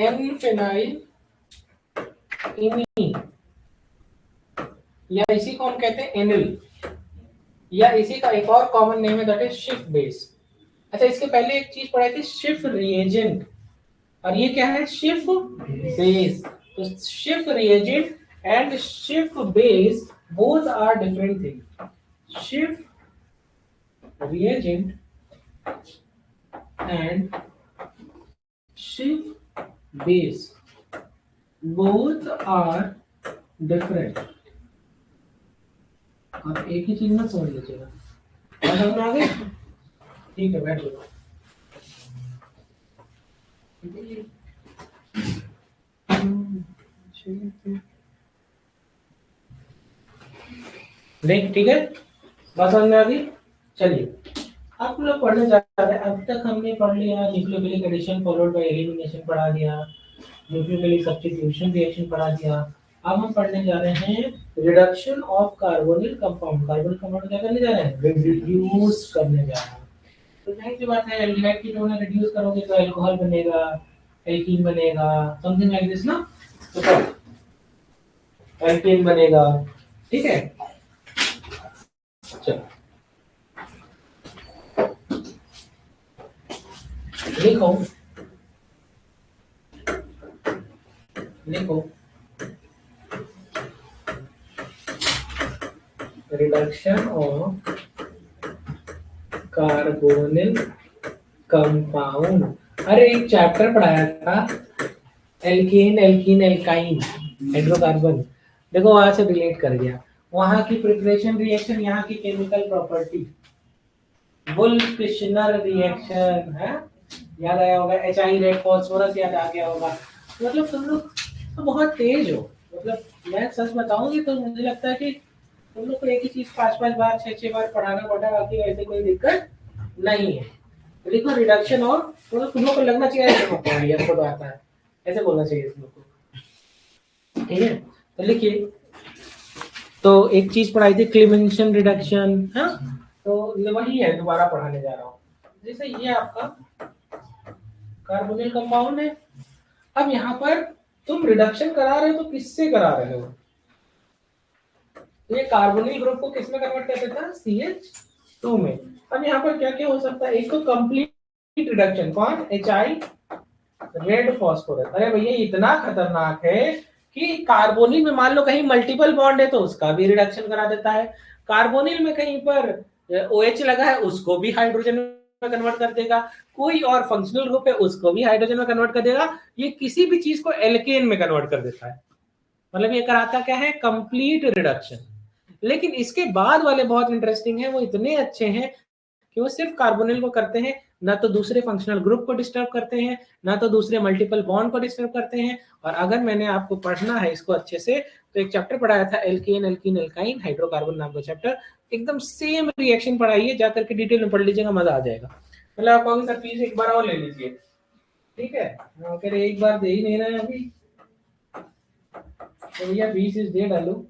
N phenyl imine, या इसी को हम कहते हैं एनिल, या इसी का एक और कॉमन नेम है दैट इज शिफ्ट बेस। अच्छा इसके पहले एक चीज पढ़ाई थी शिफ्ट रिएजेंट, और ये क्या है, शिफ्ट बेस, तो shift reagent and shift base both are different thing, shift reagent and shift base both are different, आप एक ही चीज मत समझ लीजिएगा, समझ में आ गई, ठीक है बैठ जाओ। देख ठीक है, बात समझ में आ गई। चलिए आप लोग पढ़ने जा रहे हैं। अब तक हमने पढ़ लिया nucleophilic addition followed by elimination पढ़ा दिया, न्यूक्लियोफिलिक सब्स्टिट्यूशन रिएक्शन पढ़ा दिया। अब हम पढ़ने जा रहे हैं reduction of carbonyl compound. Carbonyl compound क्या करने जा रहे हैं? रिड्यूस करने जा रहे हैं। तो जाहिर सी बात है एल्डिहाइड कीटोन रिड्यूस करोगे तो अल्कोहल बनेगा, एल्कीन बनेगा, समथिंग लाइक दिस ना। तो एल्कीन बनेगा, ठीक है। चलो लिखो लिखो रिडक्शन ऑफ कार्बोनिल कंपाउंड। अरे एक चैप्टर पढ़ाया था एल्कीन एल्कीन एल्काइन हाइड्रोकार्बन, देखो वहां से रिलेट कर गया। वहां की प्रिपरेशन रिएक्शन, यहाँ की chemical property, Wolff Kishner reaction है, याद आया होगा। HI रेड फास्फोरस याद आ गया होगा। मतलब तुम लोग तो बहुत तेज हो। मतलब मैं सच बताऊंगी तो मुझे लगता है कि तुम लोग को एक ही चीज 5-5 बार 6-6 बार पढ़ाना पड़ा, बाकी ऐसे कोई दिक्कत नहीं है। तो लिखो रिडक्शन और, तो तुम लोग को लगना चाहिए ऐसे मत पढ़िए, आपको तो आता है, ऐसे बोलना चाहिए तुम लोग को, ठीक है। तो लिखिए, तो एक चीज पढ़ाई थी क्लीमेंशन रिडक्शन, हाँ, तो ये वही है, दोबारा पढ़ाने जा रहा हूँ। जैसे ये आपका कार्बोनिल कंपाउंड है। अब यहाँ पर तुम रिडक्शन करा रहे हो तो किससे करा रहे हो? तो ये कार्बोनिल ग्रुप को किस में कन्वर्ट कर देता है? CH2 में। अब यहाँ पर क्या क्या हो सकता है? एक तो कंप्लीट रिडक्शन, कौन? HI red phosphorus. अरे भैया इतना खतरनाक है कि कार्बोनिल में मान लो कहीं मल्टीपल बॉन्ड है तो उसका भी रिडक्शन करा देता है। कार्बोनिल में कहीं पर OH लगा है उसको भी हाइड्रोजन में कन्वर्ट कर देगा। कोई और फंक्शनल ग्रुप है उसको भी हाइड्रोजन में कन्वर्ट कर देगा। ये किसी भी चीज को एल्केन में कन्वर्ट कर देता है। मतलब ये कराता क्या है? Complete reduction. लेकिन इसके बाद वाले बहुत इंटरेस्टिंग है, वो इतने अच्छे हैं कि वो सिर्फ कार्बोनिल को करते हैं, ना तो दूसरे फंक्शनल ग्रुप को डिस्टर्ब करते हैं, ना तो दूसरे मल्टीपल बॉन्ड को डिस्टर्ब करते हैं। और अगर मैंने आपको पढ़ना है इसको अच्छे से तो एक चैप्टर पढ़ाया था एल्केन एल्कीन एल्काइन हाइड्रोकार्बन नाम का चैप्टर, एकदम सेम रिएक्शन पढ़ाइए, जाकर के डिटेल में पढ़ लीजिएगा, मजा आ जाएगा। मतलब आप कहोगे सर प्लीज एक बार और ले लीजिए, ठीक है। अगर एक बार दे ही नहीं रहे अभी तो भैया 20 इस दे डालो।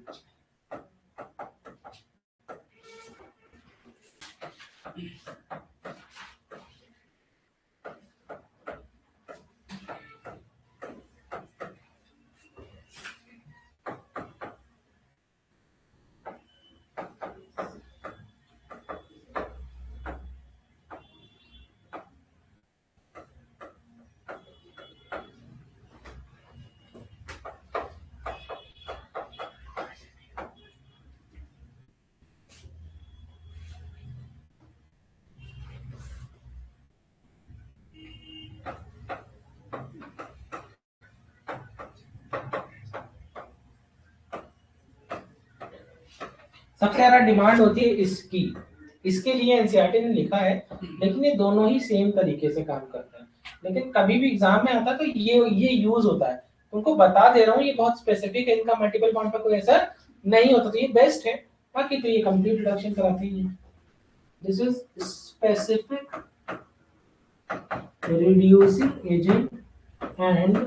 सबसे ज्यादा डिमांड होती है इसकी, इसके लिए एनसीईआरटी ने लिखा है, लेकिन ये दोनों ही सेम तरीके से काम करते हैं। लेकिन कभी भी एग्जाम में आता है तो ये यूज होता है, तुमको बता दे रहा हूँ, ये बहुत स्पेसिफिक है, इनका मल्टीपल बॉन्ड पर कोई असर नहीं होता, तो ये बेस्ट है। बाकी तो ये कंप्लीट रिडक्शन कराते ही है। This is specific reducing agent and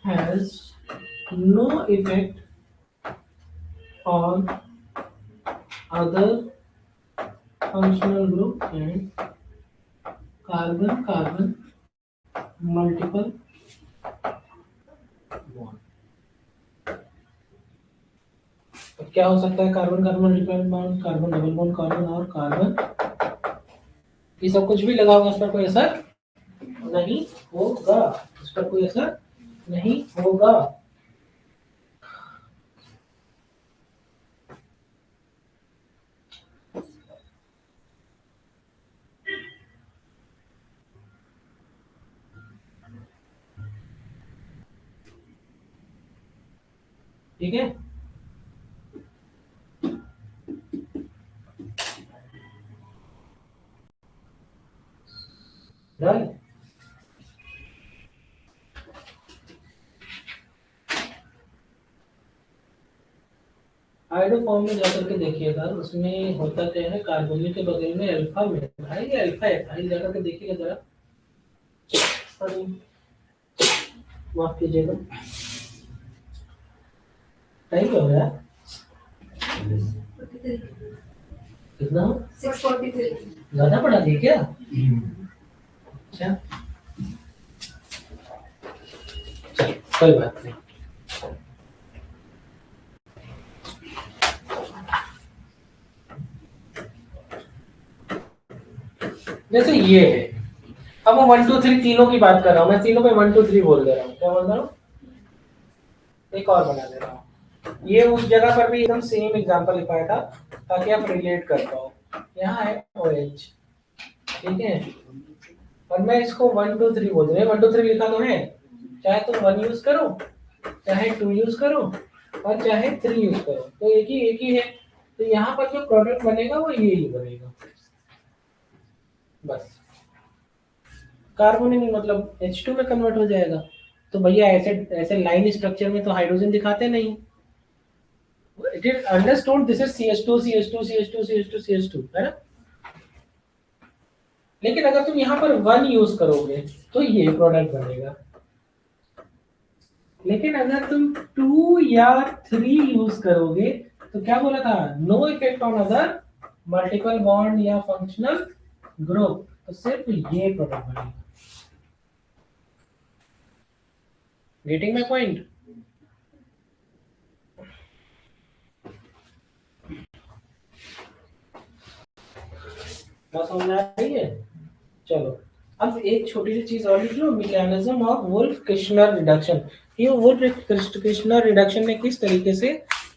has no effect on other functional group and carbon carbon multiple bond। तो क्या हो सकता है? Carbon carbon multiple bond, carbon double bond, carbon और कार्बन, ये सब कुछ भी लगा होगा, उस पर कोई असर नहीं होगा, उस पर कोई असर नहीं होगा। ठीक है, डन। हाइड्रो फॉर्म में जाकर के देखिएगा, उसमें होता क्या है, कार्बोनिल के बगल में अल्फा मिथाइल या अल्फा एथाइल जाकर के देखिएगा जरा। सॉरी माफ कीजिएगा, टाइम क्या हो गया? कितना? 6:43। ज्यादा पढ़ा दी क्या? अच्छा कोई बात नहीं। जैसे ये है, अब मैं 1 2 3 तीनों की बात कर रहा हूँ, मैं तीनों पे 1 2 3 बोल दे रहा हूँ। क्या बोल रहा हूँ? एक और बना दे रहा हूँ। ये उस जगह पर भी एकदम सेम एग्जांपल लिखाया था ताकि आप रिलेट कर पाओ। यहाँ है OH, ठीक है, और मैं इसको 1 2 3 बोल रहा हूँ। 1 2 3 लिखा तो है, चाहे तुम 1 यूज करो, चाहे 2 यूज करो, और चाहे 3 यूज करो, तो एक ही है। तो यहाँ पर जो प्रोडक्ट बनेगा वो ये ही बनेगा बस। कार्बोनिल मतलब H2 में कन्वर्ट हो जाएगा। तो भैया ऐसे ऐसे लाइन स्ट्रक्चर में तो हाइड्रोजन दिखाते नहीं। It is understood this is CH2 CH2 CH2 CH2 CH2 है ना। लेकिन अगर तुम यहाँ पर 1 यूज करोगे तो ये प्रोडक्ट बनेगा, लेकिन अगर तुम 2 या 3 यूज करोगे तो क्या बोला था, no effect on other multiple bond या फंक्शनल ग्रुप, तो सिर्फ ये प्रोडक्ट बनेगा। Getting my point? बात समझ आ रही है? चलो अब एक छोटी सी चीज और लिख लो, mechanism of Wolff Kishner reduction. ये वुल्फ किश्नर रिडक्शन ने किस तरीके से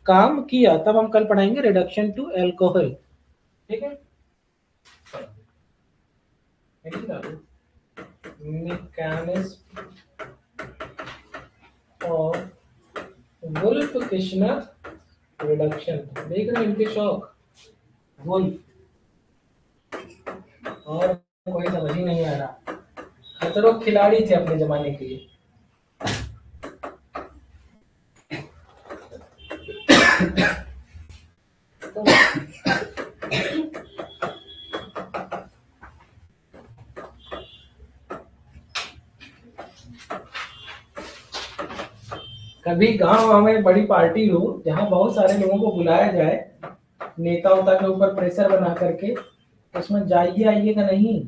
काम किया, तब हम कल पढ़ाएंगे रिडक्शन टू अल्कोहल, ठीक है। Mechanism of Wolff Kishner reduction, देख रहे हैं इनके शौक, वुल्फ, और कोई समझ ही नहीं आ रहा। खतरों खिलाड़ी थे अपने जमाने के लिए। तो कभी गांव में बड़ी पार्टी हो जहां बहुत सारे लोगों को बुलाया जाए, नेता उता के ऊपर प्रेशर बना करके, उसमें जाइए आइएगा नहीं,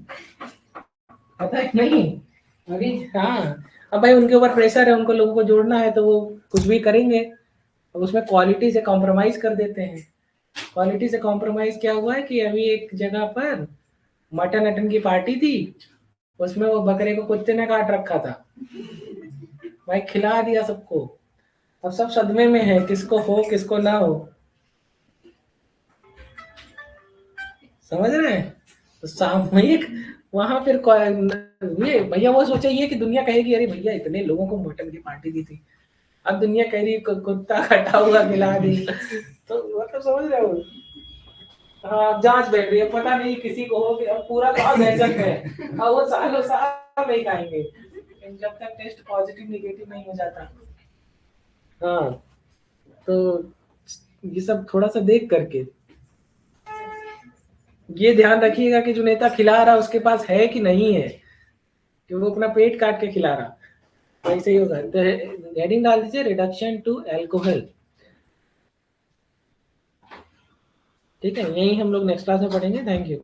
पता है नहीं। अभी हाँ, अब भाई उनके ऊपर प्रेशर है, उनको लोगों को जोड़ना है तो वो कुछ भी करेंगे। अब उसमें क्वालिटी से कॉम्प्रोमाइज कर देते हैं। क्वालिटी से कॉम्प्रोमाइज क्या हुआ है कि अभी एक जगह पर मटन अटन की पार्टी थी, उसमें वो बकरे को कुत्ते ने काट रखा था, भाई खिला दिया सबको। अब सब सदमे में है, किसको हो किसको ना हो, समझ रहे हैं। तो सामूहिक वहां फिर ये भैया वो सोचा ये कि दुनिया कहेगी अरे भैया इतने लोगों को मटन की पार्टी दी थी, अब दुनिया कह रही कुत्ता कटा हुआ खिला दी। तो मतलब समझ रहे हो, हाँ जांच बैठ रही है, पता नहीं किसी को हो कि अब पूरा गाँव दहशत है, अब वो सालों साल नहीं खाएंगे जब तक टेस्ट पॉजिटिव निगेटिव नहीं हो जाता। हाँ तो ये सब थोड़ा सा देख करके ये ध्यान रखिएगा कि जो नेता खिला रहा है उसके पास है कि नहीं है, कि वो अपना पेट काट के खिला रहा, ऐसे ही होगा। तो हेडिंग डाल दीजिए रिडक्शन टू अल्कोहल, ठीक है। यही हम लोग नेक्स्ट क्लास में पढ़ेंगे। Thank you.